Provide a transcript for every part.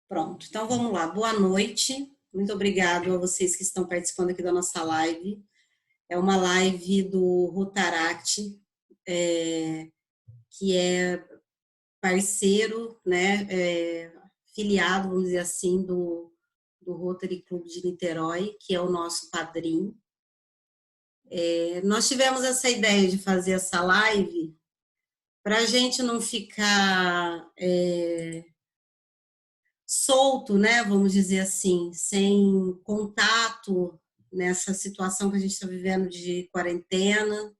Pronto, então vamos lá. Boa noite. Muito obrigado a vocês que estão participando aqui da nossa live. É uma live do Rotaract, que é parceiro, né, filiado, vamos dizer assim, do Rotary Clube de Niterói, que é o nosso padrinho. Nós tivemos essa ideia de fazer essa live para a gente não ficar solto, né, vamos dizer assim, sem contato nessa situação que a gente está vivendo de quarentena,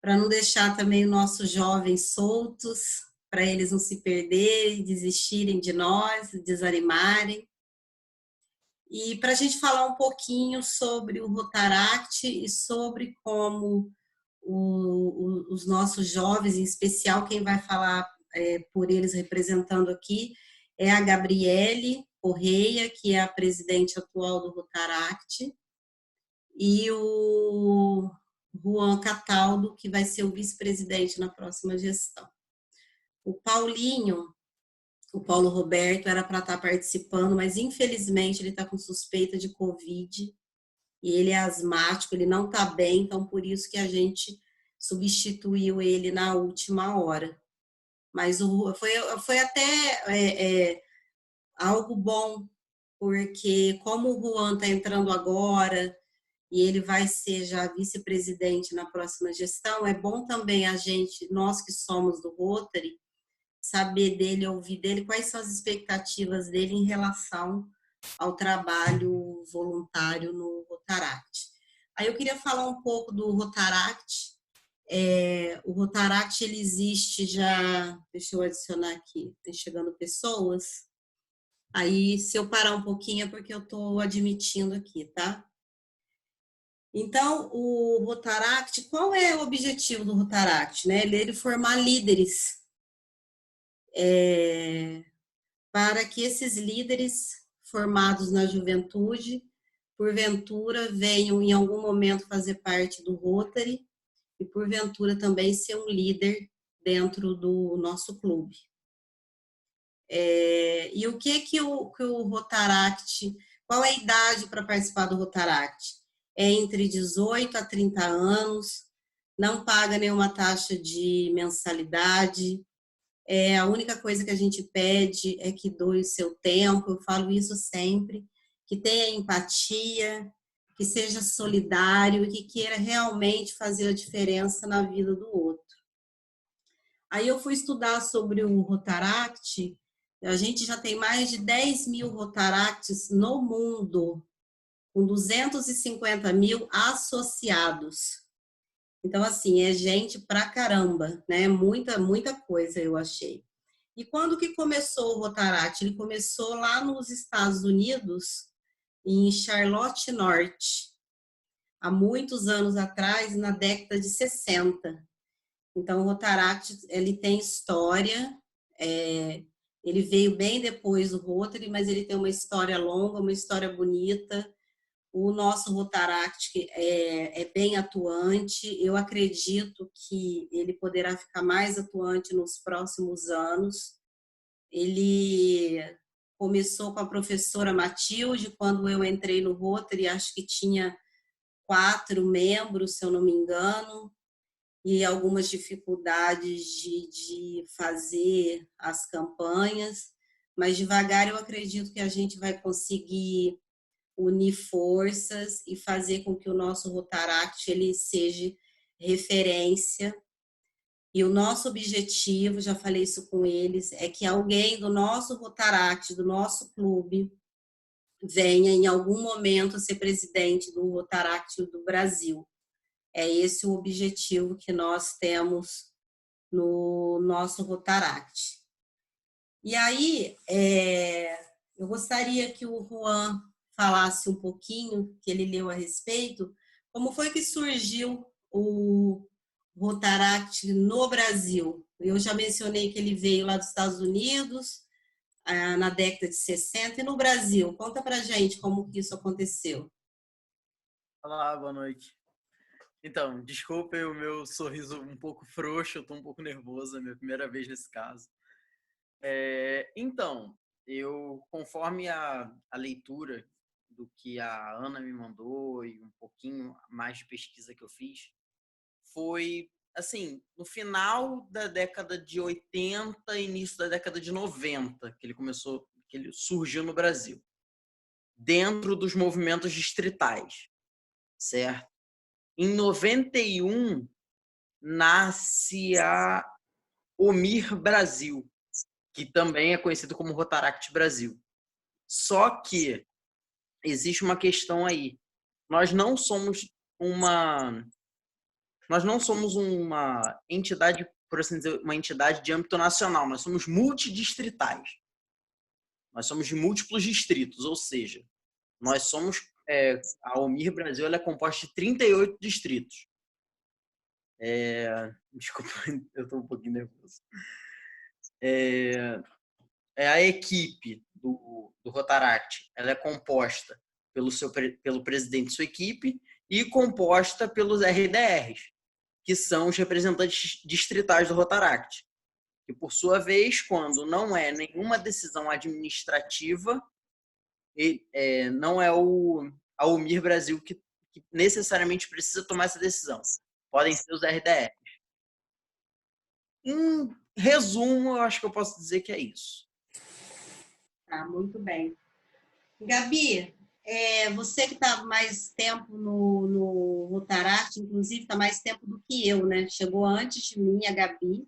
para não deixar também os nossos jovens soltos, para eles não se perderem, desistirem de nós, desanimarem. E para a gente falar um pouquinho sobre o Rotaract e sobre como os nossos jovens, em especial quem vai falar por eles representando aqui, é a Gabriele Correia, que é a presidente atual do Rotaract, e o Juan Cataldo, que vai ser o vice-presidente na próxima gestão. O Paulinho, o Paulo Roberto, era para estar participando, mas infelizmente ele está com suspeita de Covid, e ele é asmático, ele não está bem, então por isso que a gente substituiu ele na última hora. Mas foi até algo bom, porque como o Juan está entrando agora e ele vai ser já vice-presidente na próxima gestão, é bom também a gente, nós que somos do Rotary, saber dele, ouvir dele, quais são as expectativas dele em relação ao trabalho voluntário no Rotaract. Aí eu queria falar um pouco do Rotaract. O Rotaract, ele existe já, deixa eu adicionar aqui, tem chegando pessoas. Aí, se eu parar um pouquinho, é porque eu estou admitindo aqui, tá? Então, o Rotaract, qual é o objetivo do Rotaract? Né? Ele formar líderes, para que esses líderes formados na juventude, porventura, venham em algum momento fazer parte do Rotary e, porventura, também ser um líder dentro do nosso clube. E o que o Rotaract, qual é a idade para participar do Rotaract? É entre 18 a 30 anos, não paga nenhuma taxa de mensalidade, a única coisa que a gente pede é que doe o seu tempo, eu falo isso sempre, que tenha empatia, que seja solidário e que queira realmente fazer a diferença na vida do outro. Aí eu fui estudar sobre o Rotaract, a gente já tem mais de 10 mil Rotaracts no mundo, com 250 mil associados. Então, assim, é gente pra caramba, né? Muita coisa eu achei. E quando que começou o Rotaract? Ele começou lá nos Estados Unidos, em Charlotte Norte, há muitos anos atrás, na década de 60. Então, o Rotaract, ele tem história, ele veio bem depois do Rotary, mas ele tem uma história longa, uma história bonita. O nosso Rotaract é bem atuante, eu acredito que ele poderá ficar mais atuante nos próximos anos. Ele começou com a professora Matilde, quando eu entrei no Rotary, acho que tinha 4 membros, se eu não me engano, e algumas dificuldades de fazer as campanhas, mas devagar eu acredito que a gente vai conseguir unir forças e fazer com que o nosso Rotaract ele seja referência. E o nosso objetivo, já falei isso com eles, é que alguém do nosso Rotaract, do nosso clube, venha em algum momento ser presidente do Rotaract do Brasil. É esse o objetivo que nós temos no nosso Rotaract. E aí, eu gostaria que o Juan falasse um pouquinho, que ele leu a respeito, como foi que surgiu o Rotaract no Brasil. Eu já mencionei que ele veio lá dos Estados Unidos, na década de 60, e no Brasil. Conta pra gente como que isso aconteceu. Olá, boa noite. Então, desculpe o meu sorriso um pouco frouxo, eu estou um pouco nervoso, é a minha primeira vez nesse caso. Então, conforme a leitura do que a Ana me mandou e um pouquinho mais de pesquisa que eu fiz, foi, assim, no final da década de 80, início da década de 90, que ele surgiu no Brasil, dentro dos movimentos distritais, certo? Em 91, nasce a OMIR Brasil, que também é conhecido como Rotaract Brasil. Só que existe uma questão aí. Nós não somos uma entidade, por assim dizer, uma entidade de âmbito nacional. Nós somos multidistritais. Nós somos de múltiplos distritos, ou seja, nós somos a OMIR Brasil, ela é composta de 38 distritos. Desculpa, eu estou um pouquinho nervoso. A equipe do Rotaract, ela é composta pelo presidente de sua equipe e composta pelos RDRs, que são os representantes distritais do Rotaract. E, por sua vez, quando não é nenhuma decisão administrativa, não é a OMIR Brasil que necessariamente precisa tomar essa decisão. Podem ser os RDRs. Em resumo, eu acho que eu posso dizer que é isso. Tá, muito bem. Gabi, você que está mais tempo no Rotaract, inclusive está mais tempo do que eu, né? Chegou antes de mim, a Gabi.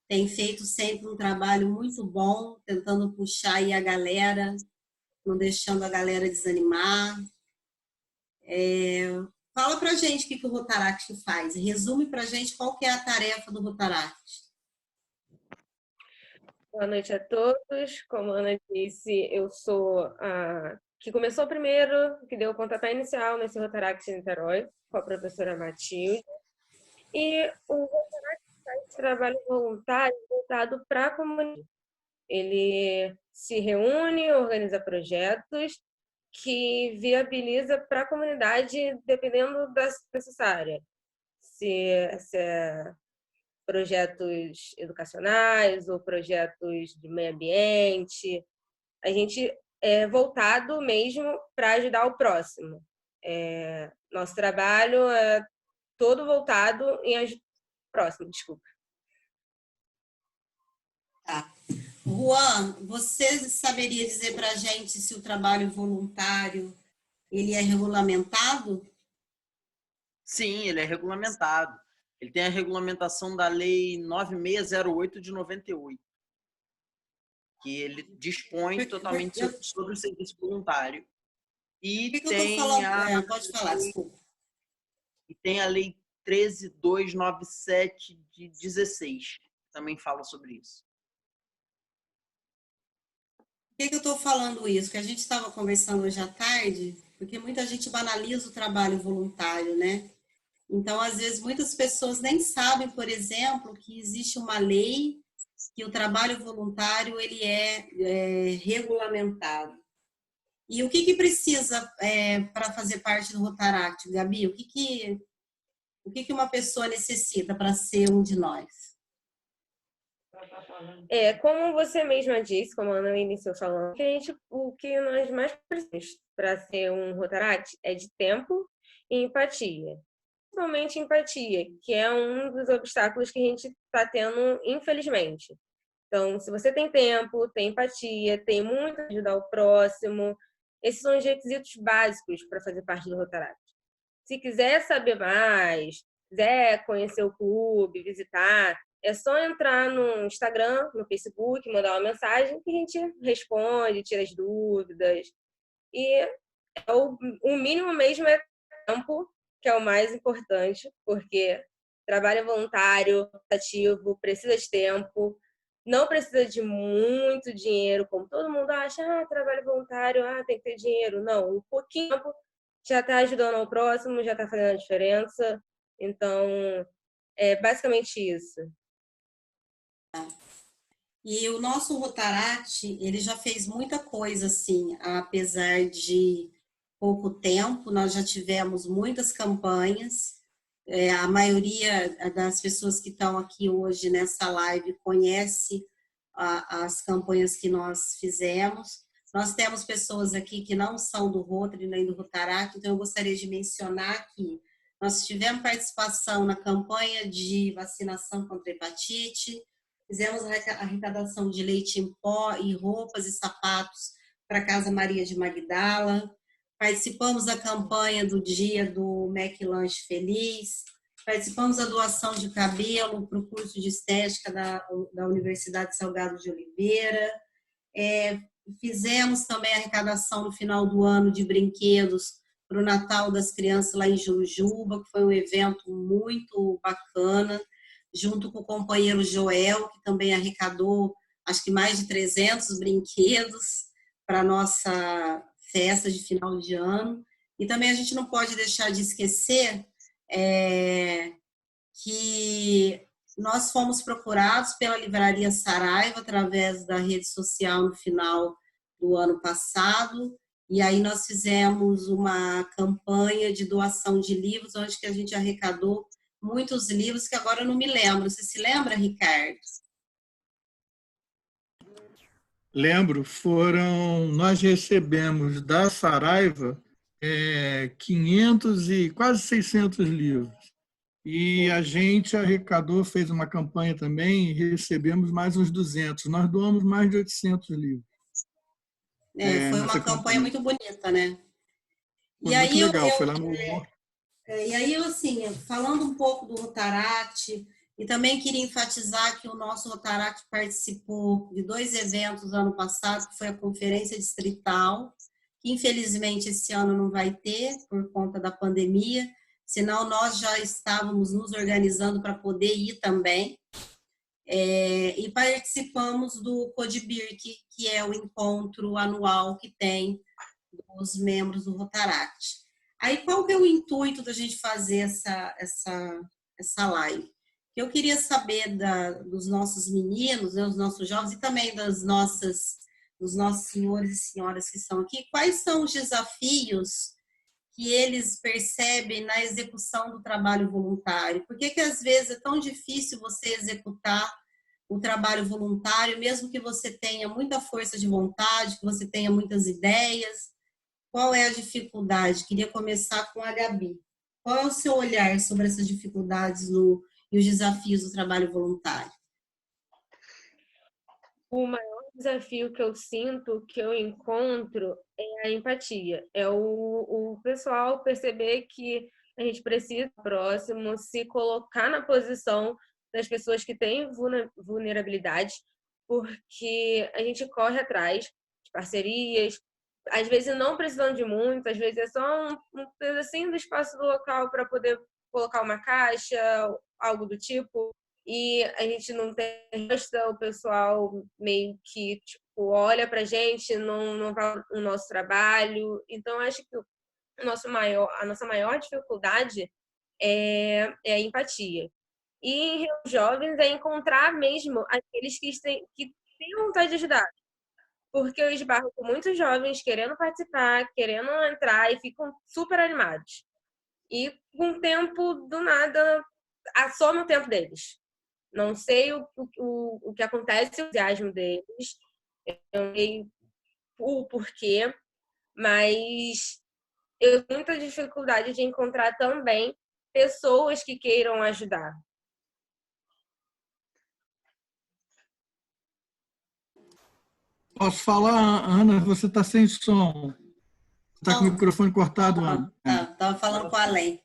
Tem feito sempre um trabalho muito bom, tentando puxar aí a galera, não deixando a galera desanimar. Fala pra gente o que o Rotaract faz. Resume pra gente qual que é a tarefa do Rotaract. Boa noite a todos. Como a Ana disse, eu sou a que começou primeiro, que deu o pontapé inicial nesse Rotaract de Niterói, com a professora Matilde. E o Rotaract faz trabalho voluntário voltado para a comunidade. Ele se reúne, organiza projetos que viabiliza para a comunidade, dependendo da necessária. Se é projetos educacionais ou projetos de meio ambiente. A gente é voltado mesmo para ajudar o próximo. Nosso trabalho é todo voltado em ajudar o próximo, desculpa. Tá. Juan, você saberia dizer para a gente se o trabalho voluntário ele é regulamentado? Sim, ele é regulamentado. Ele tem a regulamentação da Lei 9608 de 98, que ele dispõe totalmente sobre o serviço voluntário. E tem pode falar, desculpa. E tem a Lei 13297 de 16, que também fala sobre isso. Por que eu estou falando isso? Que a gente estava conversando hoje à tarde, porque muita gente banaliza o trabalho voluntário, né? Então, às vezes, muitas pessoas nem sabem, por exemplo, que existe uma lei que o trabalho voluntário ele é regulamentado. E o que precisa para fazer parte do Rotaract, Gabi? O que uma pessoa necessita para ser um de nós? Como você mesma disse, como a Ana iniciou falando, o que nós mais precisamos para ser um Rotaract é de tempo e empatia. Principalmente empatia, que é um dos obstáculos que a gente está tendo, infelizmente. Então, se você tem tempo, tem empatia, tem muito a ajudar o próximo, esses são os requisitos básicos para fazer parte do Rotaract. Se quiser saber mais, quiser conhecer o clube, visitar, é só entrar no Instagram, no Facebook, mandar uma mensagem que a gente responde, tira as dúvidas. E o mínimo mesmo é tempo, que é o mais importante, porque trabalho voluntário, ativo, precisa de tempo, não precisa de muito dinheiro, como todo mundo acha, trabalho voluntário, tem que ter dinheiro. Não, um pouquinho já está ajudando ao próximo, já está fazendo a diferença. Então, é basicamente isso. E o nosso Rotaract, ele já fez muita coisa, assim, apesar de pouco tempo, nós já tivemos muitas campanhas, a maioria das pessoas que estão aqui hoje nessa live conhece as campanhas que nós fizemos. Nós temos pessoas aqui que não são do Rotary nem do Rotaract, então eu gostaria de mencionar que nós tivemos participação na campanha de vacinação contra hepatite, fizemos arrecadação de leite em pó e roupas e sapatos para a Casa Maria de Magdala, participamos da campanha do dia do McLanche Feliz, participamos da doação de cabelo para o curso de estética da Universidade Salgado de Oliveira, fizemos também a arrecadação no final do ano de brinquedos para o Natal das Crianças lá em Jujuba, que foi um evento muito bacana, junto com o companheiro Joel, que também arrecadou, acho que mais de 300 brinquedos para a nossa festa de final de ano. E também a gente não pode deixar de esquecer que nós fomos procurados pela Livraria Saraiva através da rede social no final do ano passado, e aí nós fizemos uma campanha de doação de livros, onde que a gente arrecadou muitos livros, que agora eu não me lembro. Você se lembra, Ricardo? Lembro, nós recebemos da Saraiva 500 e quase 600 livros. E a gente arrecadou, fez uma campanha também e recebemos mais uns 200. Nós doamos mais de 800 livros. Foi uma campanha muito bonita, né? Foi muito legal, foi lá no... E aí, assim, falando um pouco do Rotaract, e também queria enfatizar que o nosso Rotaract participou de 2 eventos ano passado, que foi a Conferência Distrital, que infelizmente esse ano não vai ter, por conta da pandemia, senão nós já estávamos nos organizando para poder ir também. E participamos do CODIBIRC, que é o encontro anual que tem dos membros do Rotaract. Aí, qual que é o intuito da gente fazer essa live? Eu queria saber dos nossos meninos, né, dos nossos jovens, e também dos nossos senhores e senhoras que estão aqui, quais são os desafios que eles percebem na execução do trabalho voluntário? Por que às vezes é tão difícil você executar o trabalho voluntário, mesmo que você tenha muita força de vontade, que você tenha muitas ideias? Qual é a dificuldade? Queria começar com a Gabi. Qual é o seu olhar sobre essas dificuldades e os desafios do trabalho voluntário? O maior desafio que eu sinto, que eu encontro, é a empatia. É o pessoal perceber que a gente precisa próximo, se colocar na posição das pessoas que têm vulnerabilidade, porque a gente corre atrás de parcerias, às vezes não precisando de muito, às vezes é só um pedacinho do espaço do local para poder colocar uma caixa, algo do tipo, e a gente não tem resposta, o pessoal meio que olha pra gente, não vai o nosso trabalho. Então, acho que a nossa maior dificuldade é a empatia. E em jovens é encontrar mesmo aqueles que têm vontade de ajudar. Porque eu esbarro com muitos jovens querendo participar, querendo entrar e ficam super animados. E com o tempo, do nada, some o tempo deles. Não sei o que acontece, o entusiasmo deles, eu não sei o porquê, mas eu tenho muita dificuldade de encontrar também pessoas que queiram ajudar. Posso falar, Ana? Você está sem som. Está com o microfone cortado, Ana. Estava falando com a Além.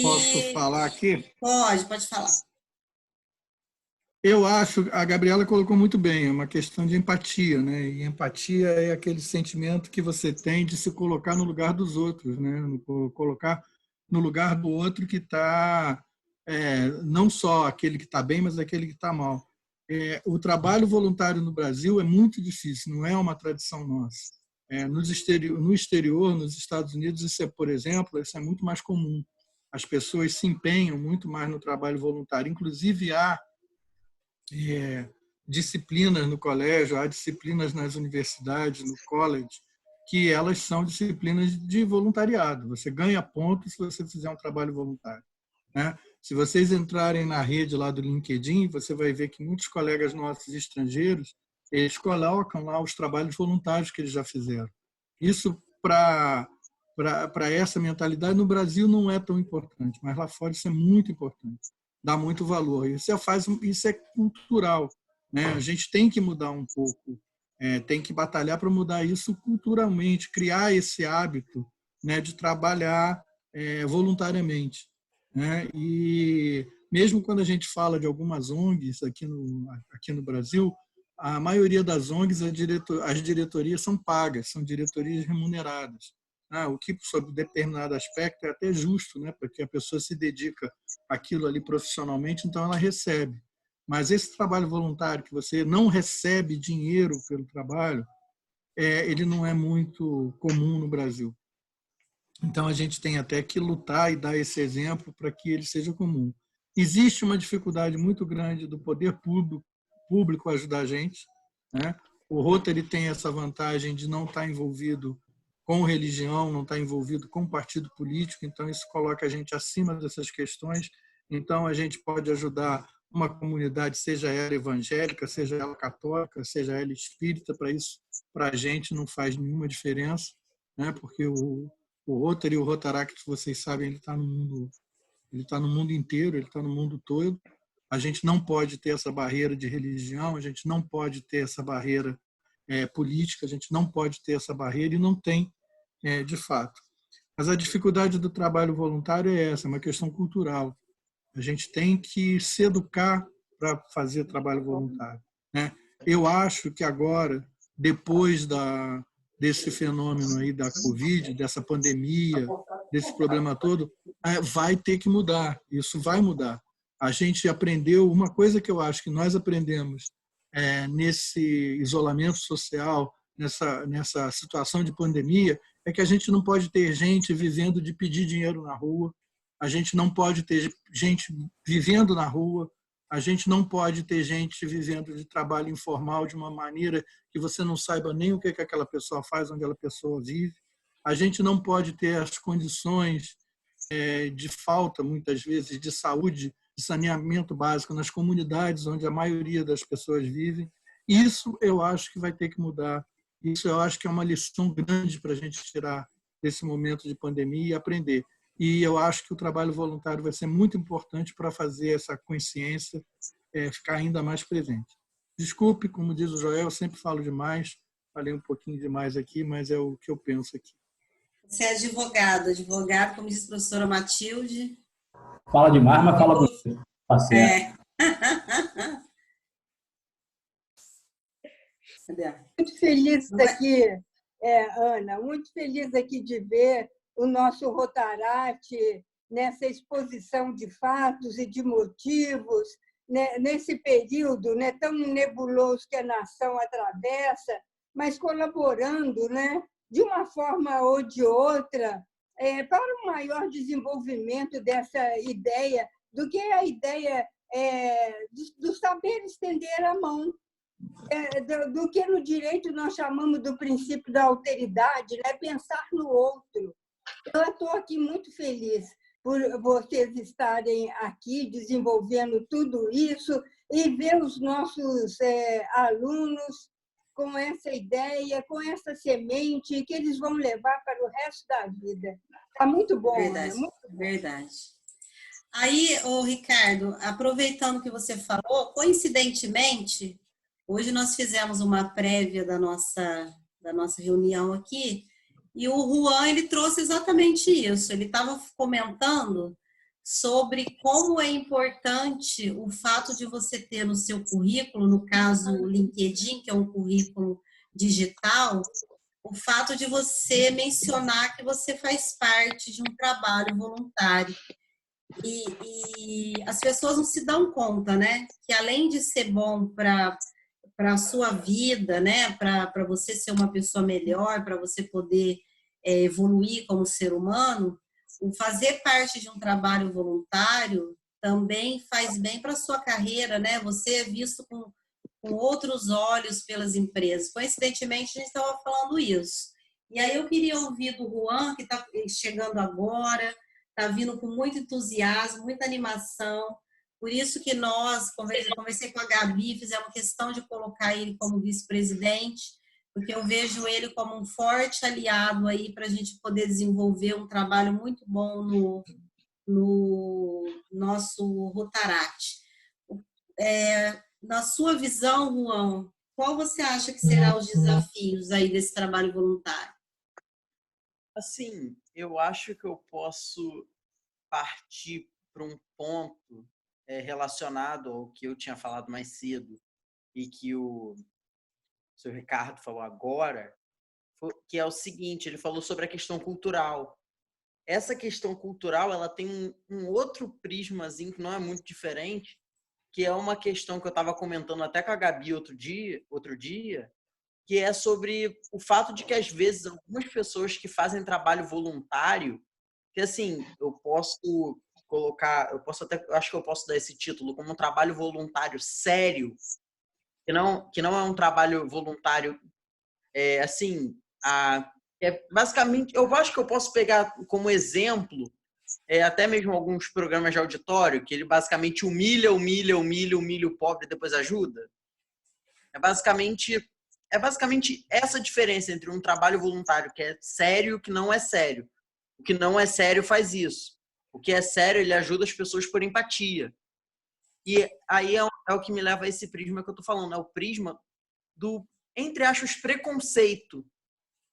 Posso falar aqui? Pode falar. Eu acho, a Gabriela colocou muito bem, é uma questão de empatia, né? E empatia é aquele sentimento que você tem de se colocar no lugar dos outros, né? Colocar no lugar do outro que está, não só aquele que está bem, mas aquele que está mal. O trabalho voluntário no Brasil é muito difícil, não é uma tradição nossa. No exterior, nos Estados Unidos, por exemplo, isso é muito mais comum. As pessoas se empenham muito mais no trabalho voluntário. Inclusive, há disciplinas no colégio, há disciplinas nas universidades, no college, que elas são disciplinas de voluntariado. Você ganha pontos se você fizer um trabalho voluntário, né? Se vocês entrarem na rede lá do LinkedIn, você vai ver que muitos colegas nossos estrangeiros, eles colocam lá os trabalhos voluntários que eles já fizeram. Isso para essa mentalidade no Brasil não é tão importante, mas lá fora isso é muito importante, dá muito valor. Isso é cultural, né? A gente tem que mudar um pouco, tem que batalhar para mudar isso culturalmente, criar esse hábito, né, de trabalhar voluntariamente, né? E mesmo quando a gente fala de algumas ONGs aqui no Brasil, a maioria das ONGs, as diretorias são pagas, são diretorias remuneradas. O que, sob determinado aspecto, é até justo, né? Porque a pessoa se dedica àquilo ali profissionalmente, então ela recebe. Mas esse trabalho voluntário, que você não recebe dinheiro pelo trabalho, ele não é muito comum no Brasil. Então, a gente tem até que lutar e dar esse exemplo para que ele seja comum. Existe uma dificuldade muito grande do poder público ajudar a gente, né? O Rotary tem essa vantagem de não estar envolvido com religião, não estar envolvido com partido político, então isso coloca a gente acima dessas questões. Então, a gente pode ajudar uma comunidade, seja ela evangélica, seja ela católica, seja ela espírita, para isso, para a gente, não faz nenhuma diferença, né? Porque o Rotary e o Rotaract, vocês sabem, ele está no mundo inteiro, ele está no mundo todo. A gente não pode ter essa barreira de religião, a gente não pode ter essa barreira política, a gente não pode ter essa barreira e não tem, de fato. Mas a dificuldade do trabalho voluntário é essa, é uma questão cultural. A gente tem que se educar para fazer trabalho voluntário, né? Eu acho que agora, depois desse fenômeno aí da Covid, dessa pandemia, desse problema todo, vai ter que mudar. Isso vai mudar. A gente aprendeu, uma coisa que eu acho que nós aprendemos nesse isolamento social, nessa situação de pandemia, é que a gente não pode ter gente vivendo de pedir dinheiro na rua, a gente não pode ter gente vivendo na rua, a gente não pode ter gente vivendo de trabalho informal de uma maneira que você não saiba nem o que aquela pessoa faz, onde aquela pessoa vive. A gente não pode ter as condições de falta, muitas vezes, de saúde, de saneamento básico nas comunidades onde a maioria das pessoas vivem. Isso eu acho que vai ter que mudar. Isso eu acho que é uma lição grande para a gente tirar desse momento de pandemia e aprender. E eu acho que o trabalho voluntário vai ser muito importante para fazer essa consciência ficar ainda mais presente. Desculpe, como diz o Joel, eu sempre falo demais, falei um pouquinho demais aqui, mas é o que eu penso aqui. Você é advogado, como diz a professora Matilde. Fala demais, mas fala bonito. Tá certo. Muito feliz aqui, Ana, muito feliz aqui de ver o nosso Rotaract nessa exposição de fatos e de motivos, né, nesse período, né, tão nebuloso que a nação atravessa, mas colaborando, né, de uma forma ou de outra para um maior desenvolvimento dessa ideia, do que a ideia do saber estender a mão, do que no direito nós chamamos do princípio da alteridade, né, pensar no outro. Eu estou aqui muito feliz por vocês estarem aqui desenvolvendo tudo isso e ver os nossos alunos com essa ideia, com essa semente que eles vão levar para o resto da vida. Está muito bom. Verdade, muito bom. Verdade. Aí, Ricardo, aproveitando que você falou, coincidentemente, hoje nós fizemos uma prévia da nossa reunião aqui, e o Juan, ele trouxe exatamente isso. Ele estava comentando sobre como é importante o fato de você ter no seu currículo, no caso o LinkedIn, que é um currículo digital, o fato de você mencionar que você faz parte de um trabalho voluntário. E as pessoas não se dão conta, né? Que além de ser bom para a sua vida, né? Para você ser uma pessoa melhor, para você poder evoluir como ser humano, o fazer parte de um trabalho voluntário também faz bem para a sua carreira, né? Você é visto com outros olhos pelas empresas. Coincidentemente, a gente estava falando isso. E aí eu queria ouvir do Juan, que está chegando agora, está vindo com muito entusiasmo, muita animação. Por isso que nós, conversei com a Gabi, fizemos questão de colocar ele como vice-presidente, porque eu vejo ele como um forte aliado aí para a gente poder desenvolver um trabalho muito bom no nosso Rotaract. Na sua visão, Juan, qual você acha que serão os desafios aí desse trabalho voluntário? Assim, eu acho que eu posso partir para um ponto relacionado ao que eu tinha falado mais cedo e que o seu Ricardo falou agora, que é o seguinte, ele falou sobre a questão cultural. Essa questão cultural, ela tem um outro prismazinho que não é muito diferente, que é uma questão que eu estava comentando até com a Gabi outro dia, que é sobre o fato de que, às vezes, algumas pessoas que fazem trabalho voluntário, que, assim, eu posso colocar, acho que eu posso dar esse título como um trabalho voluntário sério, que não é um trabalho voluntário, basicamente, eu acho que eu posso pegar como exemplo, até mesmo alguns programas de auditório, que ele basicamente humilha o pobre e depois ajuda. É basicamente essa diferença entre um trabalho voluntário que é sério e o que não é sério. O que não é sério faz isso. O que é sério, ele ajuda as pessoas por empatia. E aí é o que me leva a esse prisma que eu tô falando, é o prisma do, entre aspas, preconceito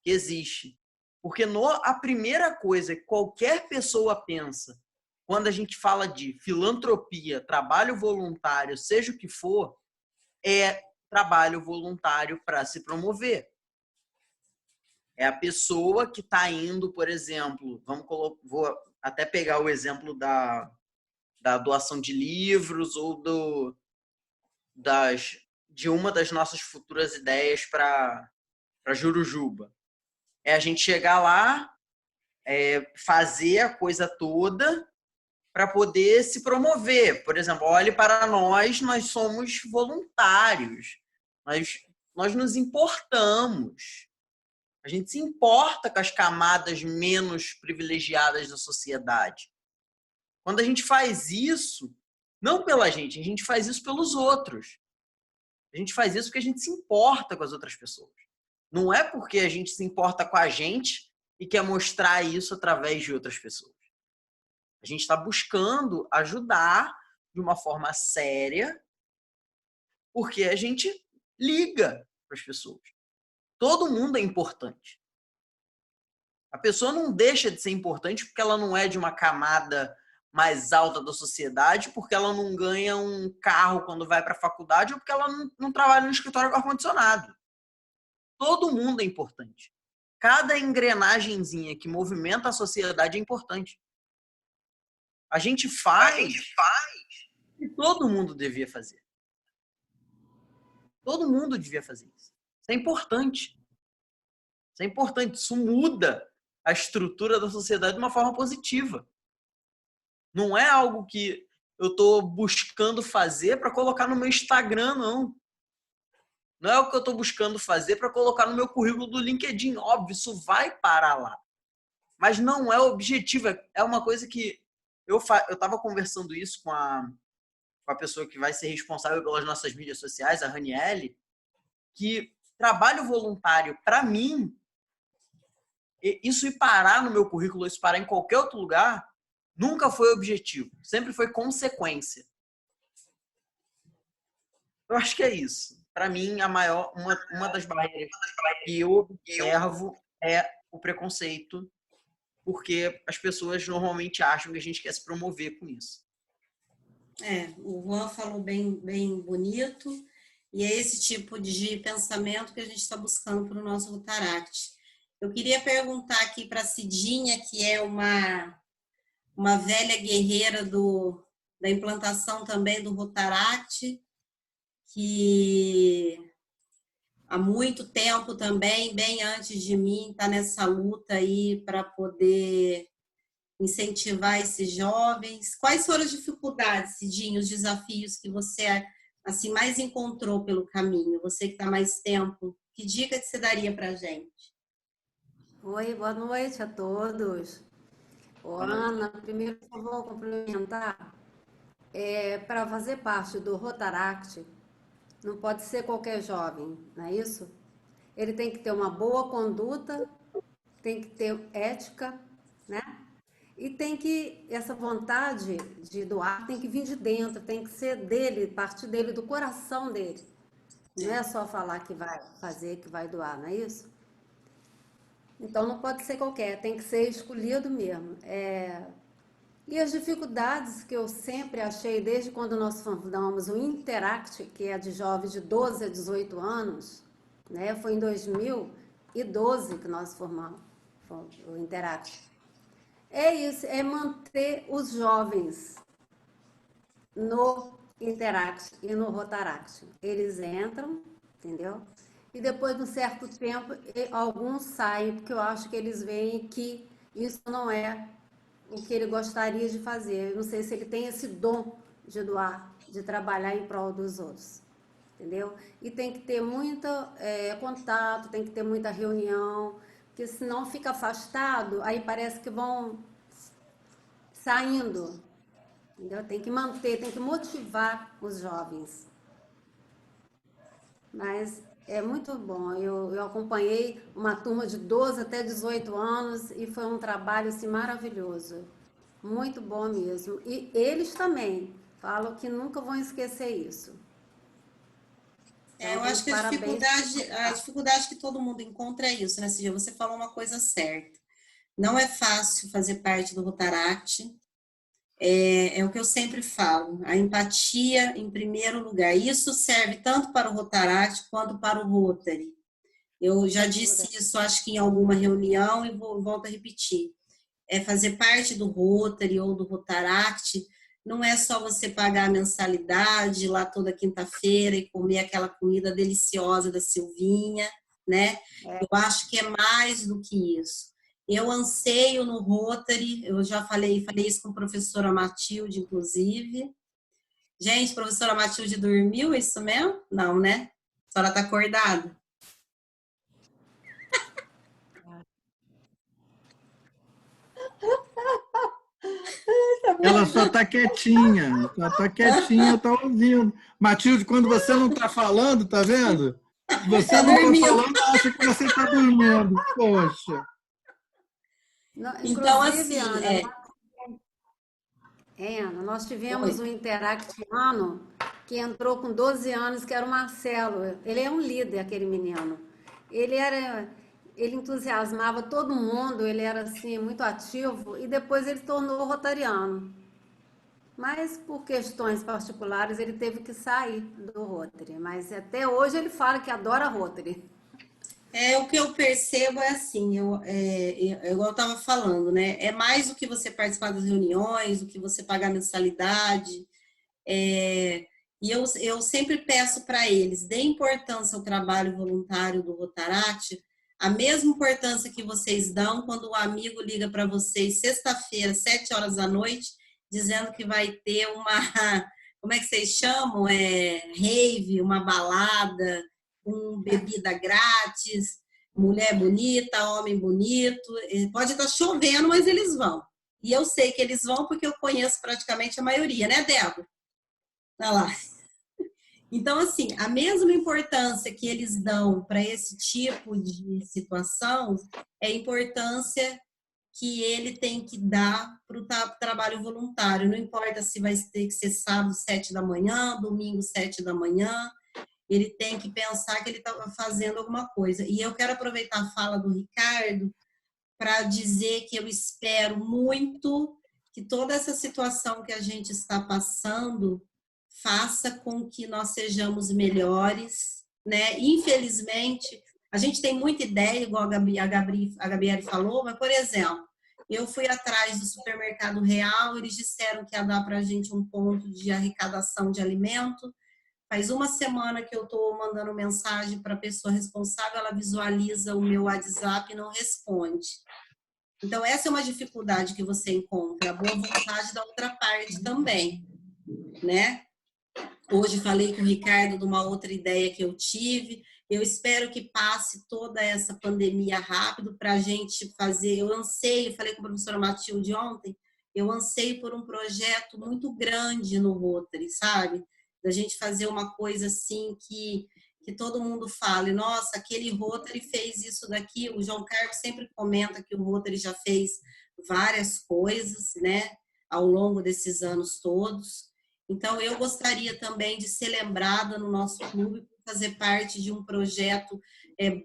que existe. Porque a primeira coisa que qualquer pessoa pensa quando a gente fala de filantropia, trabalho voluntário, seja o que for, é trabalho voluntário para se promover. É a pessoa que está indo, por exemplo, vou até pegar o exemplo da doação de livros ou de uma das nossas futuras ideias para Jurujuba. É a gente chegar lá, fazer a coisa toda para poder se promover. Por exemplo, olhe para nós somos voluntários. Nós nos importamos. A gente se importa com as camadas menos privilegiadas da sociedade. Quando a gente faz isso, não pela gente, a gente faz isso pelos outros. A gente faz isso porque a gente se importa com as outras pessoas. Não é porque a gente se importa com a gente e quer mostrar isso através de outras pessoas. A gente está buscando ajudar de uma forma séria porque a gente liga para as pessoas. Todo mundo é importante. A pessoa não deixa de ser importante porque ela não é de uma camada mais alta da sociedade, porque ela não ganha um carro quando vai para a faculdade ou porque ela não trabalha no escritório com ar-condicionado. Todo mundo é importante. Cada engrenagemzinha que movimenta a sociedade é importante. A gente faz e todo mundo devia fazer. Todo mundo devia fazer isso. Isso é importante. Isso é importante. Isso muda a estrutura da sociedade de uma forma positiva. Não é algo que eu estou buscando fazer para colocar no meu Instagram, não. Não é o que eu estou buscando fazer para colocar no meu currículo do LinkedIn. Óbvio, isso vai parar lá. Mas não é o objetivo. É uma coisa que eu estava conversando isso com a pessoa que vai ser responsável pelas nossas mídias sociais, a Raniele, que trabalho voluntário, para mim, isso ir parar no meu currículo, isso parar em qualquer outro lugar, nunca foi objetivo. Sempre foi consequência. Eu acho que é isso. Para mim, uma das barreiras que eu observo é o preconceito, porque as pessoas normalmente acham que a gente quer se promover com isso. O Juan falou bem bonito, e é esse tipo de pensamento que a gente está buscando para o nosso Rotaract. Eu queria perguntar aqui para a Cidinha, que é uma velha guerreira da implantação também do Rotaract, que há muito tempo também, bem antes de mim, está nessa luta aí para poder incentivar esses jovens. Quais foram as dificuldades, Cidinho, os desafios que você assim mais encontrou pelo caminho? Você que está mais tempo, que dica que você daria para a gente? Oi, boa noite a todos. Ô, Ana, primeiro eu vou complementar. Para fazer parte do Rotaract, não pode ser qualquer jovem, não é isso? Ele tem que ter uma boa conduta, tem que ter ética, né? E tem que, essa vontade de doar tem que vir de dentro, tem que ser dele, partir dele, do coração dele. Não é só falar que vai fazer, que vai doar, não é isso? Então não pode ser qualquer, tem que ser escolhido mesmo. E as dificuldades que eu sempre achei, desde quando nós fundamos o Interact, que é de jovens de 12 a 18 anos, né? Foi em 2012 que nós formamos o Interact. É isso, é manter os jovens no Interact e no Rotaract. Eles entram, entendeu? E depois de um certo tempo, alguns saem, porque eu acho que eles veem que isso não é o que ele gostaria de fazer. Eu não sei se ele tem esse dom de doar, de trabalhar em prol dos outros, entendeu? E tem que ter muito contato, tem que ter muita reunião, porque senão fica afastado, aí parece que vão saindo, entendeu? Tem que manter, tem que motivar os jovens. Mas é muito bom. Eu acompanhei uma turma de 12 até 18 anos e foi um trabalho assim, maravilhoso. Muito bom mesmo. E eles também falam que nunca vão esquecer isso. Então, Eu acho que a dificuldade que todo mundo encontra é isso, né, Cidinha? Você falou uma coisa certa. Não é fácil fazer parte do Rotaract. É o que eu sempre falo, a empatia em primeiro lugar. Isso serve tanto para o Rotaract quanto para o Rotary. Eu já disse isso, acho que em alguma reunião, e volto a repetir. Fazer parte do Rotary ou do Rotaract não é só você pagar a mensalidade lá toda quinta-feira e comer aquela comida deliciosa da Silvinha, né? Eu acho que é mais do que isso. Eu anseio no Rotary, eu já falei isso com a professora Matilde, inclusive. Gente, professora Matilde dormiu, é isso mesmo? Não, né? A senhora está acordada? Ela só está quietinha, está ouvindo. Matilde, quando você não está falando, tá vendo? Se você não está falando, acha que você está dormindo. Poxa. Então, assim, Ana, nós tivemos um interactiano que entrou com 12 anos, que era o Marcelo. Ele é um líder, aquele menino. Ele entusiasmava todo mundo, ele era assim muito ativo e depois ele tornou rotariano. Mas por questões particulares ele teve que sair do Rotary. Mas até hoje ele fala que adora Rotary. O que eu percebo é assim, igual eu estava falando, né? É mais do que você participar das reuniões, do que você pagar mensalidade. E eu sempre peço para eles, dê importância ao trabalho voluntário do Rotaract, a mesma importância que vocês dão quando o amigo liga para vocês sexta-feira, 7 horas da noite, dizendo que vai ter como é que vocês chamam? Rave, uma balada, com bebida grátis, mulher bonita, homem bonito, pode estar chovendo, mas eles vão. E eu sei que eles vão porque eu conheço praticamente a maioria, né, Débora? Olha lá. Então, assim, a mesma importância que eles dão para esse tipo de situação é a importância que ele tem que dar para o trabalho voluntário. Não importa se vai ter que ser sábado, 7 da manhã, domingo, 7 da manhã, ele tem que pensar que ele está fazendo alguma coisa. E eu quero aproveitar a fala do Ricardo para dizer que eu espero muito que toda essa situação que a gente está passando faça com que nós sejamos melhores, né? Infelizmente, a gente tem muita ideia, igual a Gabriele falou, mas, por exemplo, eu fui atrás do Supermercado Real, eles disseram que ia dar para a gente um ponto de arrecadação de alimento. Faz uma semana que eu estou mandando mensagem para a pessoa responsável, ela visualiza o meu WhatsApp e não responde. Então, essa é uma dificuldade que você encontra, a boa vontade da outra parte também, né? Hoje falei com o Ricardo de uma outra ideia que eu tive, Eu espero que passe toda essa pandemia rápido para a gente fazer. Eu anseio, falei com a professora Matilde ontem, eu anseio por um projeto muito grande no Rotary, sabe? Da gente fazer uma coisa assim que todo mundo fale, nossa, aquele Rotary fez isso daqui. O João Carlos sempre comenta que o Rotary já fez várias coisas, né, ao longo desses anos todos. Então, eu gostaria também de ser lembrada no nosso clube, fazer parte de um projeto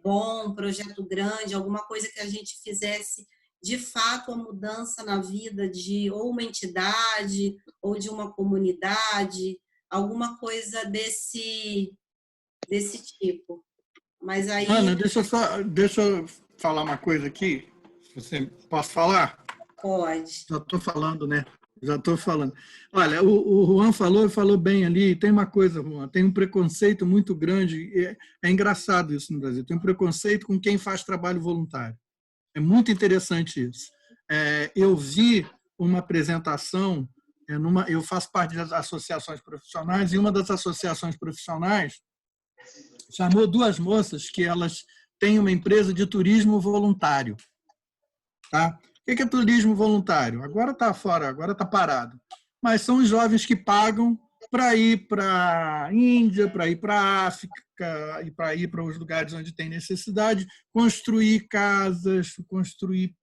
bom, um projeto grande, alguma coisa que a gente fizesse de fato a mudança na vida de ou uma entidade ou de uma comunidade, alguma coisa desse tipo. Mas aí... Ana, deixa eu falar uma coisa aqui. Posso falar? Pode. Já estou falando, né? Já estou falando. Olha, o Juan falou bem ali. Tem uma coisa, Juan, tem um preconceito muito grande. É engraçado isso no Brasil. Tem um preconceito com quem faz trabalho voluntário. É muito interessante isso. Eu vi uma apresentação, eu faço parte das associações profissionais, e uma das associações profissionais chamou duas moças que elas têm uma empresa de turismo voluntário. Tá? O que é turismo voluntário? Agora está fora, agora está parado. Mas são os jovens que pagam para ir para a Índia, para ir para a África, e para ir para os lugares onde tem necessidade, construir casas, construir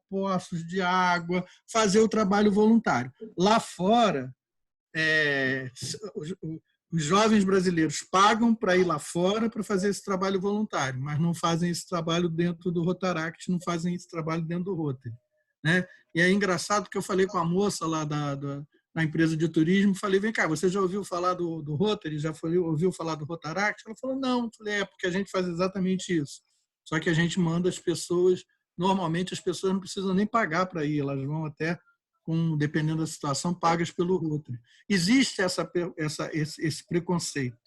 poços de água, fazer o trabalho voluntário. Lá fora, os jovens brasileiros pagam para ir lá fora para fazer esse trabalho voluntário, mas não fazem esse trabalho dentro do Rotaract, não fazem esse trabalho dentro do Rotary, né? E é engraçado que eu falei com a moça lá da empresa de turismo, falei, vem cá, você já ouviu falar do Rotary? Já ouviu falar do Rotaract? Ela falou, não. Eu falei, porque a gente faz exatamente isso. Só que a gente manda as pessoas, normalmente as pessoas não precisam nem pagar para ir, elas vão até, dependendo da situação, pagas pelo Rotary. Existe esse preconceito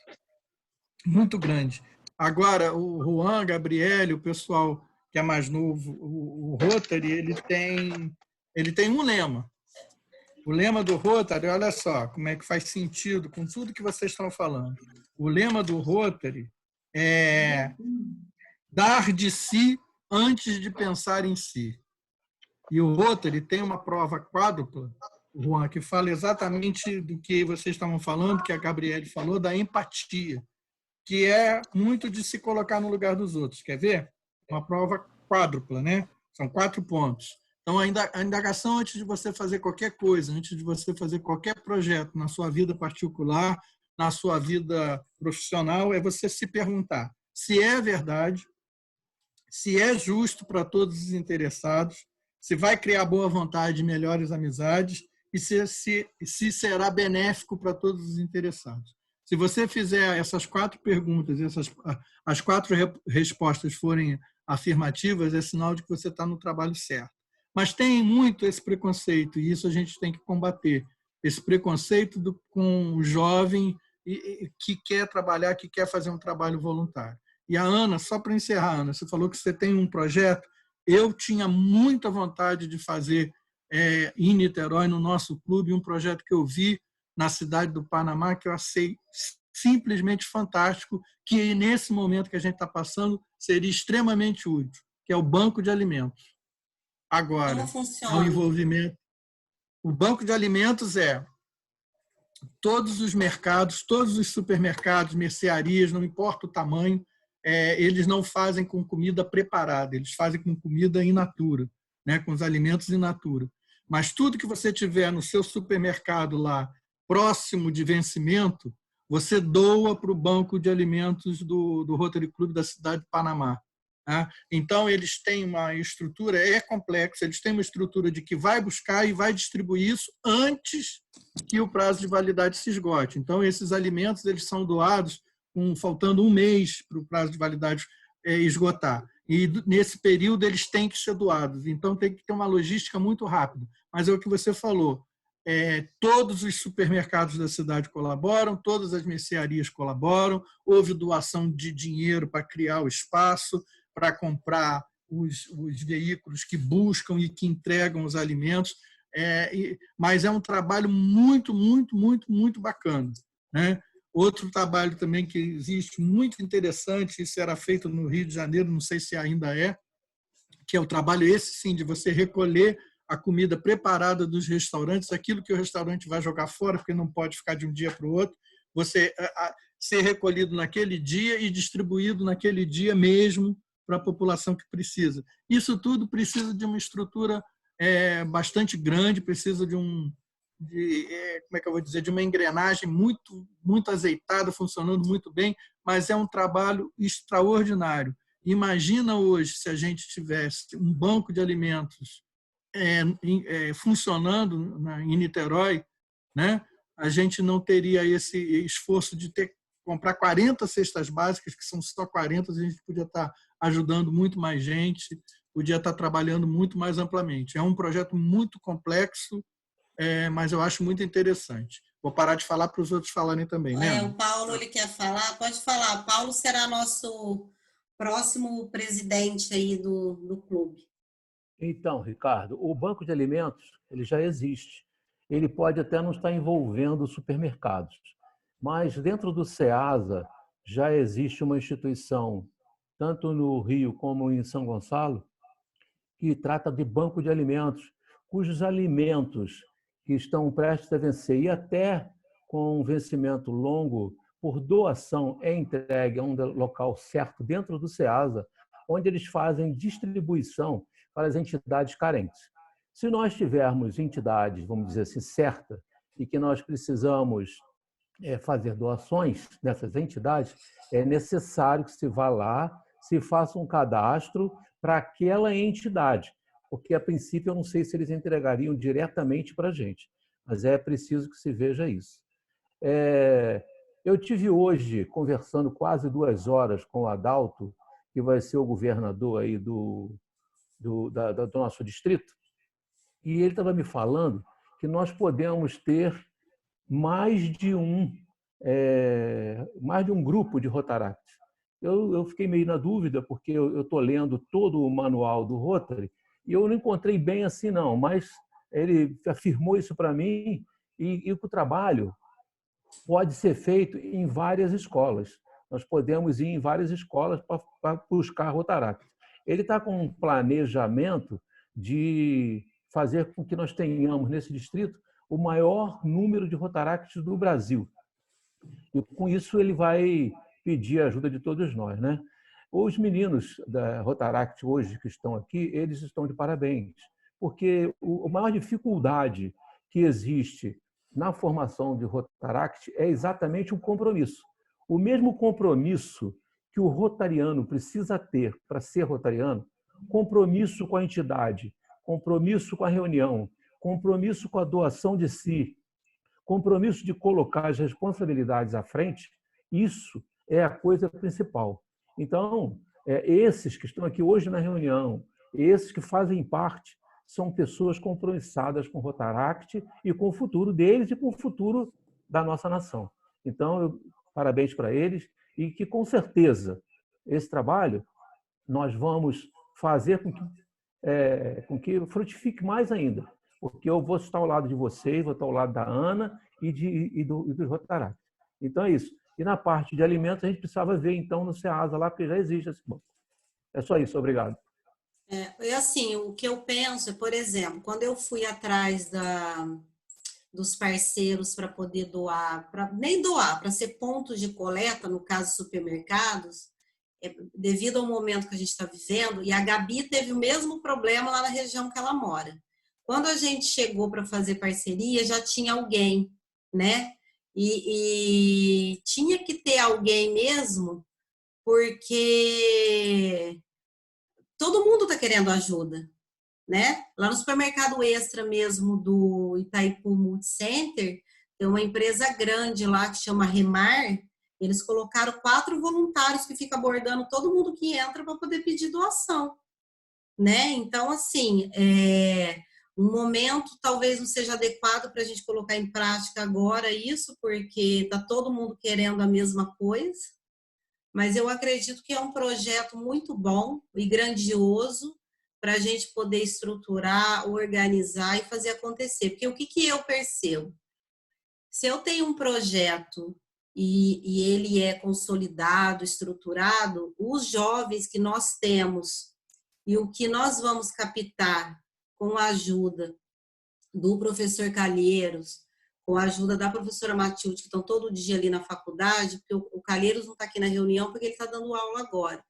muito grande. Agora, o Juan, Gabriele, o pessoal que é mais novo, o Rotary, ele tem um lema. O lema do Rotary, olha só como é que faz sentido com tudo que vocês estão falando. O lema do Rotary é dar de si antes de pensar em si. E o Rotary tem uma prova quádrupla, Juan, que fala exatamente do que vocês estavam falando, que a Gabriele falou, da empatia, que é muito de se colocar no lugar dos outros. Quer ver? Uma prova quádrupla, né? São 4 pontos. Então, a indagação antes de você fazer qualquer coisa, antes de você fazer qualquer projeto na sua vida particular, na sua vida profissional, é você se perguntar se é verdade, se é justo para todos os interessados, se vai criar boa vontade e melhores amizades e se será benéfico para todos os interessados. Se você fizer essas 4 perguntas, as 4 respostas forem afirmativas, é sinal de que você está no trabalho certo. Mas tem muito esse preconceito, e isso a gente tem que combater. Esse preconceito com o jovem que quer trabalhar, que quer fazer um trabalho voluntário. E a Ana, só para encerrar, Ana, você falou que você tem um projeto. Eu tinha muita vontade de fazer em Niterói, no nosso clube, um projeto que eu vi na cidade do Panamá, que eu achei simplesmente fantástico, que nesse momento que a gente está passando seria extremamente útil, que é o banco de alimentos. Agora, como funciona? O envolvimento. O banco de alimentos todos os mercados, todos os supermercados, mercearias, não importa o tamanho, eles não fazem com comida preparada, eles fazem com comida in natura, né, com os alimentos in natura. Mas tudo que você tiver no seu supermercado lá, próximo de vencimento, você doa para o banco de alimentos do Rotary Club da cidade de Panamá. Então, eles têm uma estrutura, complexa, eles têm uma estrutura de que vai buscar e vai distribuir isso antes que o prazo de validade se esgote. Então, esses alimentos eles são doados faltando um mês para o prazo de validade esgotar. E, nesse período, eles têm que ser doados. Então, tem que ter uma logística muito rápida. Mas é o que você falou. Todos os supermercados da cidade colaboram, todas as mercearias colaboram, houve doação de dinheiro para criar o espaço, para comprar os veículos que buscam e que entregam os alimentos, mas é um trabalho muito, muito, muito, muito bacana, né? Outro trabalho também que existe, muito interessante, isso era feito no Rio de Janeiro, não sei se ainda é, que é o trabalho esse sim, de você recolher a comida preparada dos restaurantes, aquilo que o restaurante vai jogar fora, porque não pode ficar de um dia para o outro, você ser recolhido naquele dia e distribuído naquele dia mesmo para a população que precisa. Isso tudo precisa de uma estrutura bastante grande, precisa de como é que eu vou dizer, de uma engrenagem muito azeitada, funcionando muito bem, mas é um trabalho extraordinário. Imagina hoje se a gente tivesse um banco de alimentos funcionando em Niterói, né? A gente não teria esse esforço de comprar 40 cestas básicas, que são só 40, a gente podia estar ajudando muito mais gente, podia estar trabalhando muito mais amplamente. É um projeto muito complexo, mas eu acho muito interessante. Vou parar de falar para os outros falarem também, né? O Paulo, ele quer falar? Pode falar. Paulo será nosso próximo presidente aí do clube. Então, Ricardo, o banco de alimentos ele já existe. Ele pode até não estar envolvendo supermercados, mas dentro do SEASA já existe uma instituição, tanto no Rio como em São Gonçalo, que trata de banco de alimentos, cujos alimentos que estão prestes a vencer e até com um vencimento longo, por doação, é entregue a um local certo dentro do SEASA, onde eles fazem distribuição para as entidades carentes. Se nós tivermos entidades, vamos dizer assim, certas, e que nós precisamos fazer doações dessas entidades, é necessário que se vá lá, se faça um cadastro para aquela entidade, porque, a princípio, eu não sei se eles entregariam diretamente para a gente, mas é preciso que se veja isso. Eu tive hoje, conversando quase 2 horas com o Adalto, que vai ser o governador aí do nosso distrito, e ele estava me falando que nós podemos ter mais de um grupo de Rotaract. Eu fiquei meio na dúvida, porque eu estou lendo todo o manual do Rotary, e eu não encontrei bem assim, não, mas ele afirmou isso para mim, e o trabalho pode ser feito em várias escolas. Nós podemos ir em várias escolas para buscar Rotaract. Ele está com um planejamento de fazer com que nós tenhamos nesse distrito o maior número de Rotaracts do Brasil. E com isso ele vai pedir a ajuda de todos nós, né? Os meninos da Rotaract hoje que estão aqui, eles estão de parabéns, porque a maior dificuldade que existe na formação de Rotaract é exatamente um compromisso. O mesmo compromisso que o rotariano precisa ter para ser rotariano, compromisso com a entidade, compromisso com a reunião, compromisso com a doação de si, compromisso de colocar as responsabilidades à frente, isso é a coisa principal. Então, esses que estão aqui hoje na reunião, esses que fazem parte, são pessoas compromissadas com o Rotaract e com o futuro deles e com o futuro da nossa nação. Então, parabéns para eles e que, com certeza, esse trabalho nós vamos fazer com que frutifique mais ainda, porque eu vou estar ao lado de vocês, vou estar ao lado da Ana e dos Rotaract. Então, é isso. E na parte de alimentos, a gente precisava ver, então, no SEASA lá, porque já existe esse banco. É só isso, obrigado. Assim, o que eu penso é, por exemplo, quando eu fui atrás dos parceiros para poder doar, para ser pontos de coleta, no caso supermercados, devido ao momento que a gente está vivendo, e a Gabi teve o mesmo problema lá na região que ela mora. Quando a gente chegou para fazer parceria, já tinha alguém, né? E tinha que ter alguém mesmo, porque todo mundo está querendo ajuda, né? Lá no supermercado Extra mesmo do Itaipu Multicenter, tem uma empresa grande lá que chama Remar, eles colocaram 4 voluntários que ficam abordando todo mundo que entra para poder pedir doação, né? Então, assim, um momento talvez não seja adequado para a gente colocar em prática agora isso, porque está todo mundo querendo a mesma coisa, mas eu acredito que é um projeto muito bom e grandioso para a gente poder estruturar, organizar e fazer acontecer. Porque o que eu percebo? Se eu tenho um projeto e ele é consolidado, estruturado, os jovens que nós temos e o que nós vamos captar com a ajuda do professor Calheiros, com a ajuda da professora Matilde, que estão todo dia ali na faculdade, porque o Calheiros não está aqui na reunião porque ele está dando aula agora,